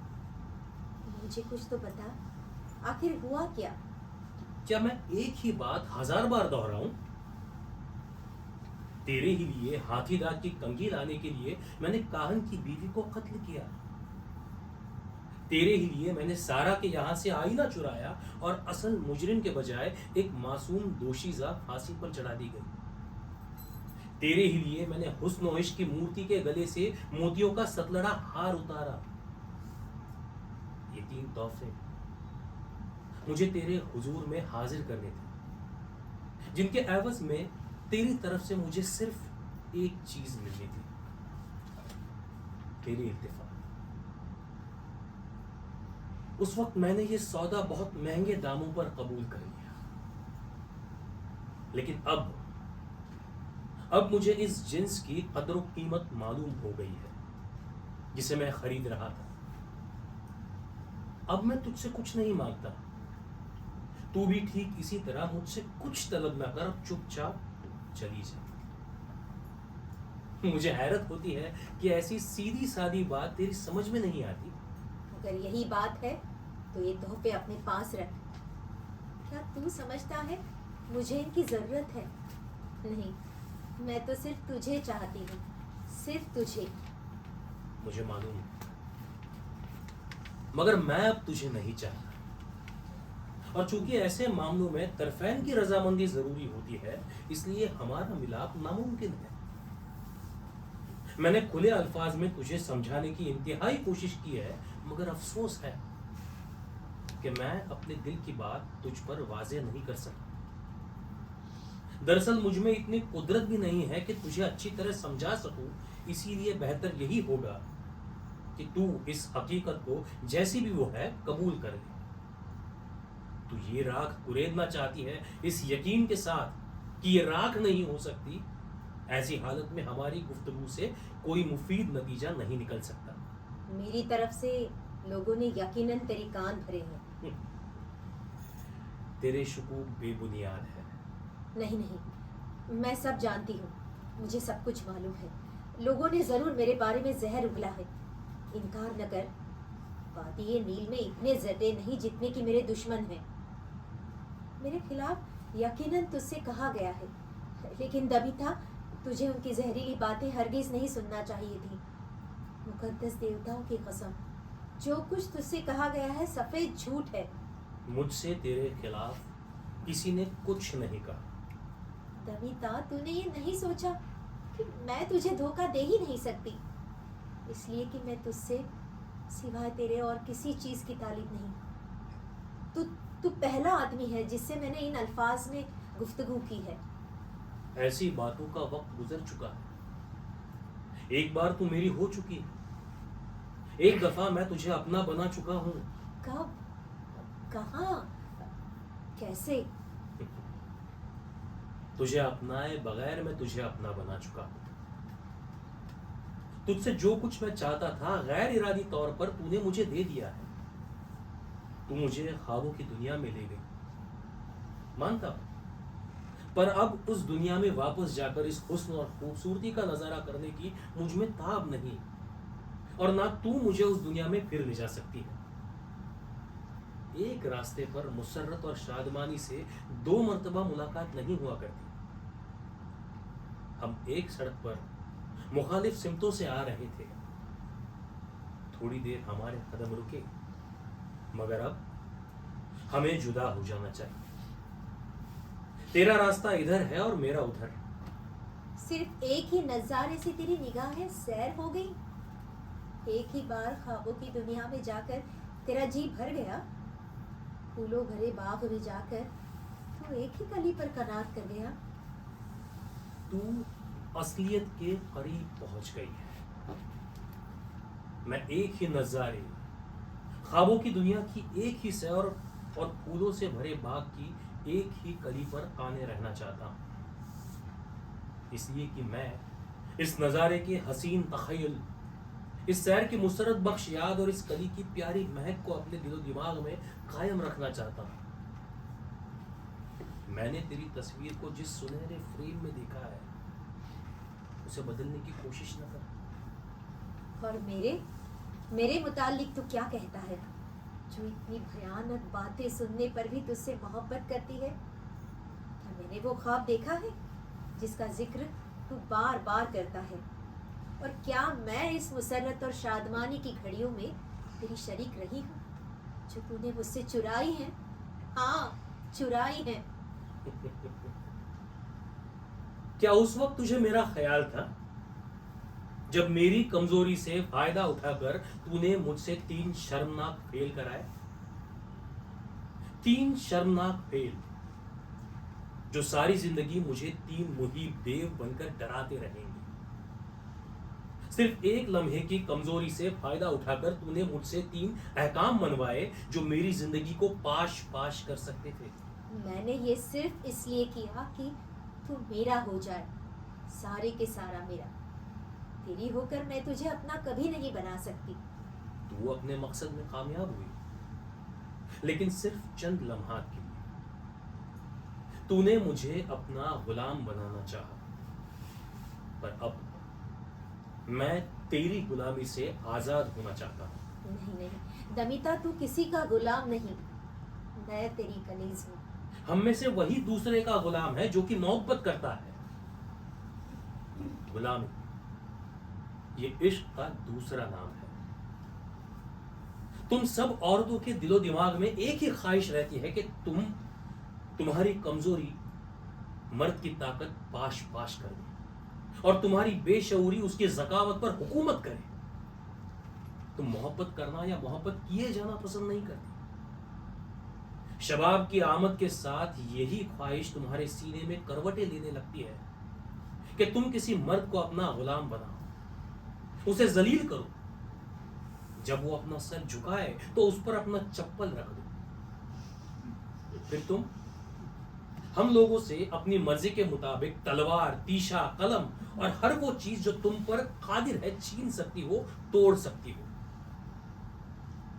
Speaker 4: मुझे कुछ तो बता, आखिर हुआ क्या?
Speaker 5: क्या मैं एक ही बात 1000 बार दोहराऊं? तेरे ही लिए हाथी दांत की कंघी लाने के लिए मैंने काहन की बीवी को कत्ल किया। तेरे ही लिए मैंने सारा के यहां से आईना चुराया और असल मुजरिम के बजाय एक मासूम दोशीजा फांसी पर चढ़ा दी गई। तेरे ही लिए मैंने हुस्न और इश्क की मूर्ति के गले से मोतियों का सतलड़ा हार उतारा। ये 3 तोहफे मुझे तेरे हुजूर में हाजिर करने थे, जिनके एवज में तेरी तरफ से मुझे सिर्फ एक चीज मिलनी थी, तेरी इत्तेफाक। उस वक्त मैंने ये सौदा बहुत महंगे दामों पर कबूल कर लिया, लेकिन अब मुझे इस जिन्स की कदर व कीमत मालूम हो गई है जिसे मैं खरीद रहा था। अब मैं तुझसे कुछ नहीं मांगता, तू भी ठीक इसी तरह मुझसे कुछ तलब ना कर, चुपचाप चली जा। मुझे हैरत होती है कि ऐसी सीधी सादी बात तेरी समझ में नहीं आती।
Speaker 4: अगर यही बात है तो ये तोहफे अपने पास रख। क्या तू समझता है मुझे इनकी जरूरत है? नहीं, मैं तो सिर्फ तुझे चाहती हूँ, सिर्फ तुझे।
Speaker 5: मुझे मालूम है, मगर मैं अब तुझे नहीं चाहता, और चूंकि ऐसे मामलों में तरफैन की रजामंदी जरूरी होती है, इसलिए हमारा मिलाप नामुमकिन है। मैंने खुले अल्फाज में तुझे समझाने की इंतहाई कोशिश की है, मगर अफसोस है कि मैं अपने दिल की बात तुझ पर वाज़ेह नहीं कर सकता। दरअसल मुझ में इतनी कुदरत भी नहीं है कि तुझे अच्छी तरह समझा सकूं, इसीलिए बेहतर यही होगा कि तू इस हकीकत को जैसी भी वो है कबूल कर ले। तू ये राख कुरेदना चाहती है इस यकीन के साथ कि ये राख नहीं हो सकती। ऐसी हालत में हमारी गुफ्तगू से कोई मुफीद नतीजा नहीं निकल सकता।
Speaker 4: मेरी तरफ से लोगों ने यकीनन तेरी कान भरे हैं।
Speaker 5: तेरे शुकूक बेबुनियाद है।
Speaker 4: नहीं नहीं, मैं सब जानती हूँ, मुझे सब कुछ मालूम है। लोगों ने जरूर मेरे बारे में जहर उगला है। इनकार न कर, वादी नील में इतने जटे नहीं जितने कि मेरे दुश्मन हैं। मेरे खिलाफ यकीनन तुझसे कहा गया है, लेकिन दबीता, तुझे उनकी जहरीली बातें हरगिज नहीं सुनना चाहिए थी। मुकद्दस देवताओं की कसम, जो कुछ तुझसे कहा गया है सफेद झूठ है।
Speaker 5: मुझसे तेरे खिलाफ किसी ने कुछ नहीं कहा।
Speaker 4: दबीता, तूने ये नहीं सोचा कि मैं तुझे धोखा दे ही नहीं सकती, इसलिए कि मैं तुझसे सिवाय तेरे और किसी चीज की तालीब नहीं। तू पहला आदमी है जिससे मैंने इन अल्फाज में गुफ्तगू की है।
Speaker 5: ऐसी बातों का वक्त गुजर चुका है। एक बार तू मेरी हो चुकी है, एक दफा मैं तुझे अपना बना चुका हूं।
Speaker 4: कब? कहाँ? कैसे?
Speaker 5: तुझे अपनाए बगैर मैं तुझे अपना बना चुका हूं। तुझसे जो कुछ मैं चाहता था गैर इरादी तौर पर तूने मुझे दे दिया है। तू मुझे ख्वाबों की दुनिया में ले गई, मानता हूं, पर अब उस दुनिया में वापस जाकर इस हुस्न और खूबसूरती का नजारा करने की मुझ में ताब नहीं, और ना तू मुझे उस दुनिया में फिर ले जा सकती है। एक रास्ते पर मुसर्रत और शादमानी से 2 मर्तबा मुलाकात नहीं हुआ करती। हम एक सड़क पर मुखालिफ सिमतों से आ रहे थे। थोड़ी देर हमारे कदम रुके, मगर अब हमें जुदा हो जाना चाहिए। तेरा रास्ता इधर है और मेरा उधर।
Speaker 4: सिर्फ एक ही नजारे से तेरी निगाहें सैर हो गई। एक ही बार ख्वाबों की दुनिया में जाकर तेरा जी भर गया। फूलों भरे बाग में जाकर तू एक ही कली पर कनात कर गया।
Speaker 5: तू असलियत के करीब पहुंच गई है। मैं एक ही नजारे, ख्वाबों की दुनिया की एक ही सैर और फूलों से भरे बाग की एक ही कली पर काने रहना चाहता हूं, इसलिए कि मैं इस नजारे के हसीन तखय्युल, इस सैर की मुसरत बख्श याद और इस कली की प्यारी महक को अपने दिलो दिमाग में कायम रखना चाहता हूं। मैंने तेरी तस्वीर को जिस सुनहरे फ्रेम में देखा है उसे बदलने की कोशिश न कर।
Speaker 4: और मेरे मुतालिक तू क्या कहता है, जो इतनी भयानक बातें सुनने पर भी तुझसे मोहब्बत करती है? क्या मैंने वो ख्वाब देखा है जिसका जिक्र तू बार बार करता है? और क्या मैं इस मुसर्रत और शादमानी की घड़ियों में तेरी शरीक रही हूँ जो तूने मुझसे चुराई है? हाँ, चुराई है।
Speaker 5: क्या उस वक्त तुझे मेरा ख्याल था? जब मेरी कमजोरी से फायदा उठाकर तूने मुझसे 3 शर्मनाक फेल कराए। 3 शर्मनाक फेल जो सारी जिंदगी मुझे 3 मुहीब देव बनकर डराते रहेंगे। सिर्फ एक लम्हे की कमजोरी से फायदा उठाकर तूने मुझसे 3 अहकाम मनवाए जो मेरी जिंदगी को पाश पाश कर सकते थे।
Speaker 4: मैंने ये सिर्फ इसलिए किया कि तू मेरा हो जाए, सारे के सारा मेरा। तेरी होकर मैं तुझे अपना कभी नहीं बना सकती।
Speaker 5: तू अपने मकसद में कामयाब हुई, लेकिन सिर्फ चंद लम्हात के लिए। तूने मुझे अपना गुलाम बनाना चाहा, पर अब मैं तेरी गुलामी से आजाद होना चाहता हूं।
Speaker 4: नहीं नहीं दमिता, तू किसी का गुलाम नहीं, मैं तेरी कनीज हूँ।
Speaker 5: हम में से वही दूसरे का गुलाम है जो कि मोहब्बत करता है। गुलामी ये इश्क का दूसरा नाम है। तुम सब औरतों के दिलो दिमाग में एक ही ख्वाहिश रहती है कि तुम्हारी कमजोरी मर्द की ताकत पाश पाश कर दे और तुम्हारी बेशऊरी उसकी ज़कावत पर हुकूमत करे। तुम मोहब्बत करना या मोहब्बत किए जाना पसंद नहीं करती। शबाब की आमद के साथ यही ख्वाहिश तुम्हारे सीने में करवटें लेने लगती है कि तुम किसी मर्द को अपना गुलाम बनाओ, उसे जलील करो। जब वो अपना सर झुकाए तो उस पर अपना चप्पल रख दो। फिर तुम हम लोगों से अपनी मर्जी के मुताबिक तलवार, तीशा, कलम और हर वो चीज जो तुम पर कादिर है छीन सकती हो, तोड़ सकती हो।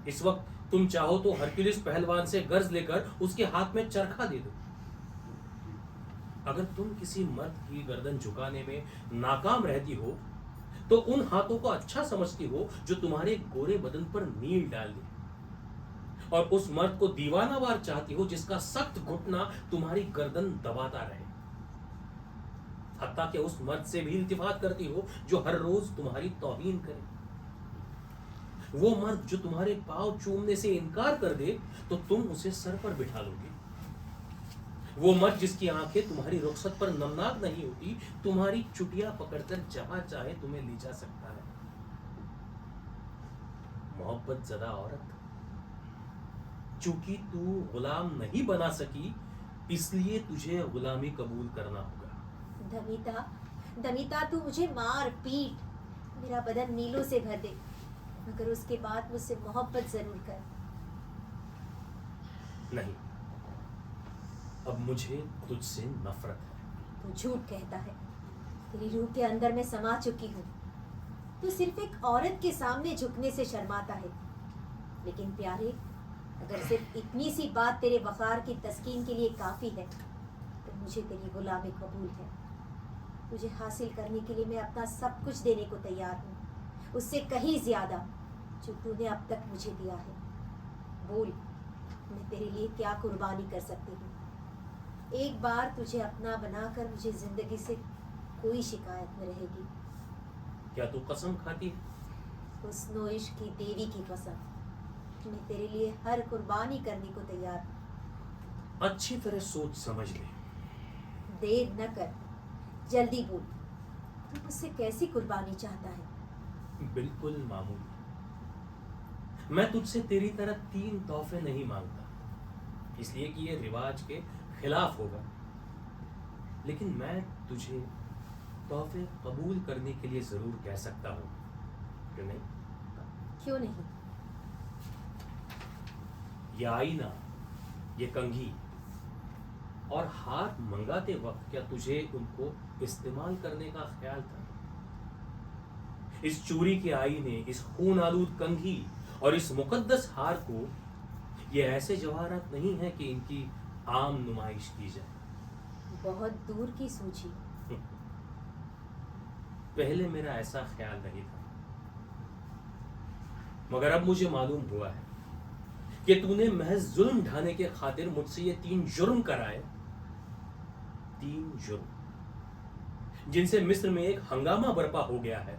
Speaker 5: इस वक्त तुम चाहो तो हरक्यूलिस पहलवान से गर्ज लेकर उसके हाथ में चरखा दे दो। अगर तुम किसी मर्द की गर्दन झुकाने में नाकाम रहती हो तो उन हाथों को अच्छा समझती हो जो तुम्हारे गोरे बदन पर नील डाल दे, और उस मर्द को दीवानावार चाहती हो जिसका सख्त घुटना तुम्हारी गर्दन दबाता रहे। हत्ता कि उस मर्द से भी इल्तिफात करती हो जो हर रोज तुम्हारी तौहीन करे। वो मर्द जो तुम्हारे पांव चूमने से इनकार कर दे तो तुम उसे सर पर बिठा लोगे। वो मर्द जिसकी आंखें तुम्हारी रुखसत पर नमनाक नहीं होती, तुम्हारी चुटिया पकड़कर जहां चाहे तुम्हें ले जा सकता है। मोहब्बत ज़दा औरत, चूंकि तू गुलाम नहीं बना सकी इसलिए तुझे गुलामी कबूल करना होगा।
Speaker 4: दमिता तू मुझे मार पीट, मेरा बदन नीलों से भर दे, मगर उसके बाद मुझसे मोहब्बत जरूर कर।
Speaker 5: नहीं, अब मुझे तुझसे नफरत है।
Speaker 4: तू झूठ कहता है, तेरी रूह के अंदर मैं समा चुकी हूँ। तू सिर्फ एक औरत के सामने झुकने से शर्माता है, लेकिन प्यारे, अगर सिर्फ इतनी सी बात तेरे वक़ार की तस्कीन के लिए काफ़ी है तो मुझे तेरी गुलामी कबूल है। तुझे हासिल करने के लिए मैं अपना सब कुछ देने को तैयार हूँ, उससे कहीं ज़्यादा जो तूने अब तक मुझे दिया है। बोल, मैं तेरे लिए क्या कुर्बानी कर सकती हूँ। एक बार तुझे अपना बनाकर मुझे ज़िंदगी से कोई शिकायत न रहेगी।
Speaker 5: क्या तू कसम खाती है?
Speaker 4: हुस्न इश्क की देवी की कसम, मैं तेरे लिए हर कुर्बानी करने को तैयार हूँ।
Speaker 5: अच्छी तरह सोच समझ ले।
Speaker 4: देर न कर, जल्दी बोल, तू मुझसे कैसी कुर्बानी चाहता है?
Speaker 5: बिल्कुल मामूली। मैं तुझसे तेरी तरह 3 तोहफे नहीं मांगता, इसलिए कि ये रिवाज के खिलाफ होगा, लेकिन मैं तुझे तोहफे कबूल करने के लिए जरूर कह सकता हूँ, क्यों नहीं?
Speaker 4: क्यों नहीं?
Speaker 5: ये आईना, ये कंघी और हाथ मंगाते वक्त क्या तुझे उनको इस्तेमाल करने का ख्याल था? इस चूरी के आईने, इस खून आलूद कंघी और इस मुकद्दस हार को, ये ऐसे जवाहरात नहीं है कि इनकी आम नुमाइश की जाए।
Speaker 4: बहुत दूर की सूझी।
Speaker 5: पहले मेरा ऐसा ख्याल नहीं था, मगर अब मुझे मालूम हुआ है कि तूने महज जुल्म ढाने के खातिर मुझसे ये 3 जुर्म कराए। 3 जुर्म जिनसे मिस्र में एक हंगामा बर्पा हो गया है।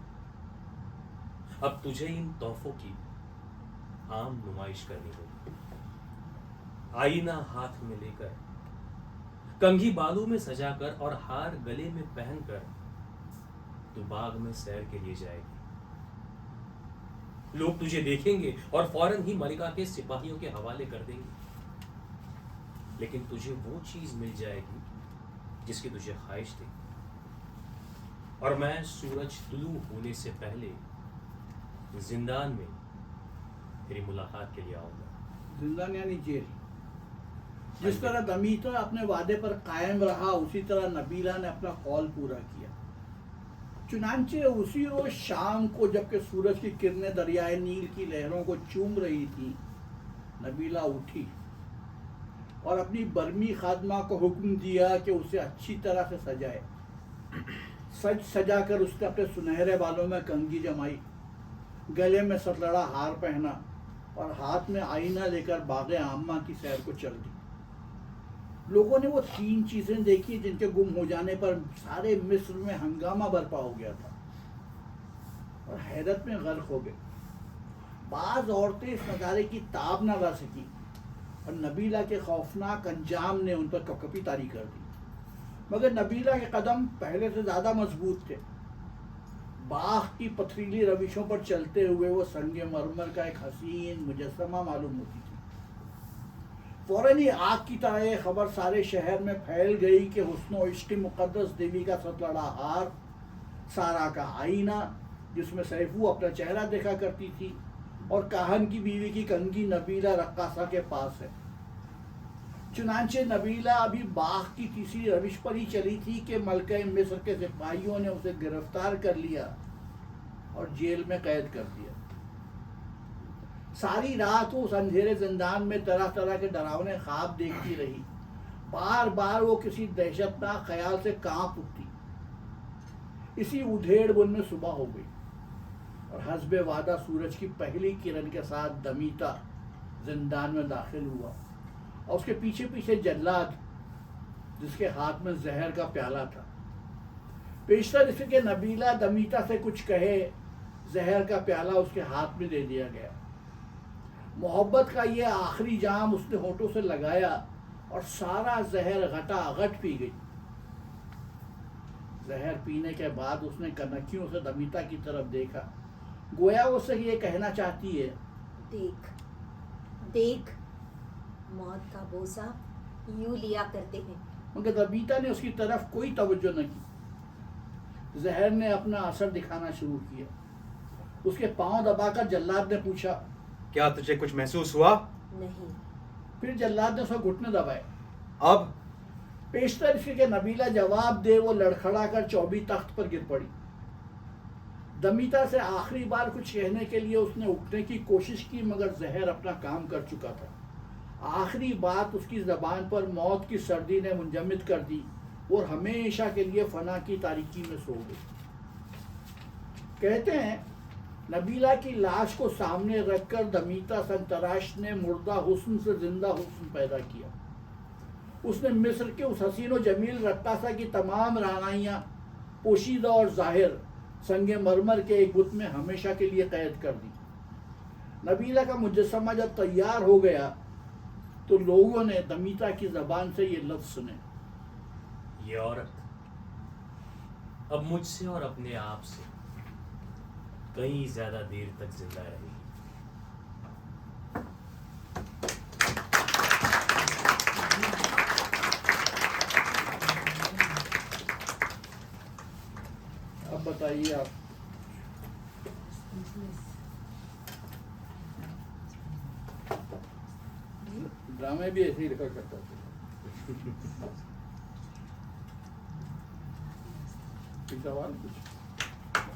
Speaker 5: अब तुझे इन तोहफों की आम नुमाइश करनी होगी। आईना हाथ में लेकर, कंघी बालों में सजाकर और हार गले में पहनकर तू बाग में सैर के लिए जाएगी। लोग तुझे देखेंगे और फौरन ही मलिका के सिपाहियों के हवाले कर देंगे, लेकिन तुझे वो चीज मिल जाएगी जिसकी तुझे ख्वाहिश थी। और मैं सूरज तुलू होने से पहले जिंदान में तेरी मुलाकात के लिए आऊंगा।
Speaker 2: जिंदान यानी जेल। जिस तरह दमीता अपने वादे पर कायम रहा, उसी तरह नबीला ने अपना कौल पूरा किया। चुनांचे उसी रोज शाम को, जबकि सूरज की किरणें दरियाए नील की लहरों को चूम रही थी, नबीला उठी और अपनी बर्मी खादमा को हुक्म दिया कि उसे अच्छी तरह से सजाए। सजाकर उसने अपने सुनहरे बालों में कंघी जमाई, गले में सतलड़ा हार पहना और हाथ में आईना लेकर बागे आम्मा की सैर को चल दी। लोगों ने वो 3 चीजें देखी जिनके गुम हो जाने पर सारे मिस्र में हंगामा बरपा हो गया था और हैरत में गर्क हो गए। बाज औरतें इस नज़ारे की ताब न ला सकी और नबीला के खौफनाक अंजाम ने उन पर कपकपी तारी कर दी। मगर नबीला के कदम पहले से ज्यादा मजबूत थे। बाग की पथरीली रविशों पर चलते हुए वो संगे मरमर का एक हसीन मुजस्समा मालूम होती थी। फौरन ही आग की तरह ये खबर सारे शहर में फैल गई कि हुस्न इश्क मुक़द्दस देवी का सतलड़ा हार, सारा का आईना जिसमें सैफू अपना चेहरा देखा करती थी, और काहन की बीवी की कंघी नबीला रक्कासा के पास है। चुनांचे नबीला अभी बाग की तीसरी रविश पर ही चली थी कि मलके मिस्र के सिपाहियों ने उसे गिरफ्तार कर लिया और जेल में कैद कर दिया। सारी रात वो उस अंधेरे जिंदान में तरह तरह के डरावने ख्वाब देखती रही। बार बार वो किसी दहशतनाक ख्याल से कांप उठती। इसी उधेड़ बुन में सुबह हो गई और हस्बे वादा सूरज की पहली किरण के साथ दमीता जिंदान में दाखिल हुआ और उसके पीछे पीछे जल्लाद, जिसके हाथ में जहर का प्याला था। पेशतर इसके नबीला दमीता से कुछ कहे, जहर का प्याला उसके हाथ में दे दिया गया। मोहब्बत का ये आखिरी जाम उसने होठों से लगाया और सारा जहर घटाघट पी गई। जहर पीने के बाद उसने कनखियों से दमीता की तरफ देखा, गोया वो उससे ये कहना चाहती है,
Speaker 4: देख देख, मौत का बोझा यूं लिया करते हैं।
Speaker 2: मगर दमीता ने उसकी तरफ कोई तवज्जो न की। जहर ने अपना असर दिखाना शुरू किया। उसके पांव दबाकर जल्लाद ने पूछा,
Speaker 6: क्या तुझे कुछ महसूस हुआ?
Speaker 4: नहीं।
Speaker 2: फिर जल्लाद ने उसका घुटने दबाए।
Speaker 6: अब
Speaker 2: पेशतर इसके कि नबीला जवाब दे, वो लड़खड़ा कर चौबी तख्त पर गिर पड़ी। दमीता से आखिरी बार कुछ कहने के लिए उसने उठने की कोशिश की, मगर जहर अपना काम कर चुका था। आखिरी बात उसकी जबान पर मौत की सर्दी ने मुंजमद कर दी और हमेशा के लिए फना की तारीकी में सो गई। कहते हैं नबीला की लाश को सामने रखकर दमीता संतराश ने मुर्दा हुस्न से जिंदा हुस्न पैदा किया। उसने मिस्र के उस हसीन व जमील रक्कासा की तमाम रानाइयाँ पोशीदा और जाहिर संगे मरमर के एक बुत में हमेशा के लिए कैद कर दी। नबीला का मुजस्समा जब तैयार हो गया तो लोगों ने दमीता की जबान से ये लफ्ज सुने,
Speaker 5: ये औरत अब मुझसे और अपने आप से कई ज्यादा देर तक जिंदा रहेगी।
Speaker 2: अब बताइए आप। ड्रामे भी ऐसे ही लिखा करता था। सवाल कुछ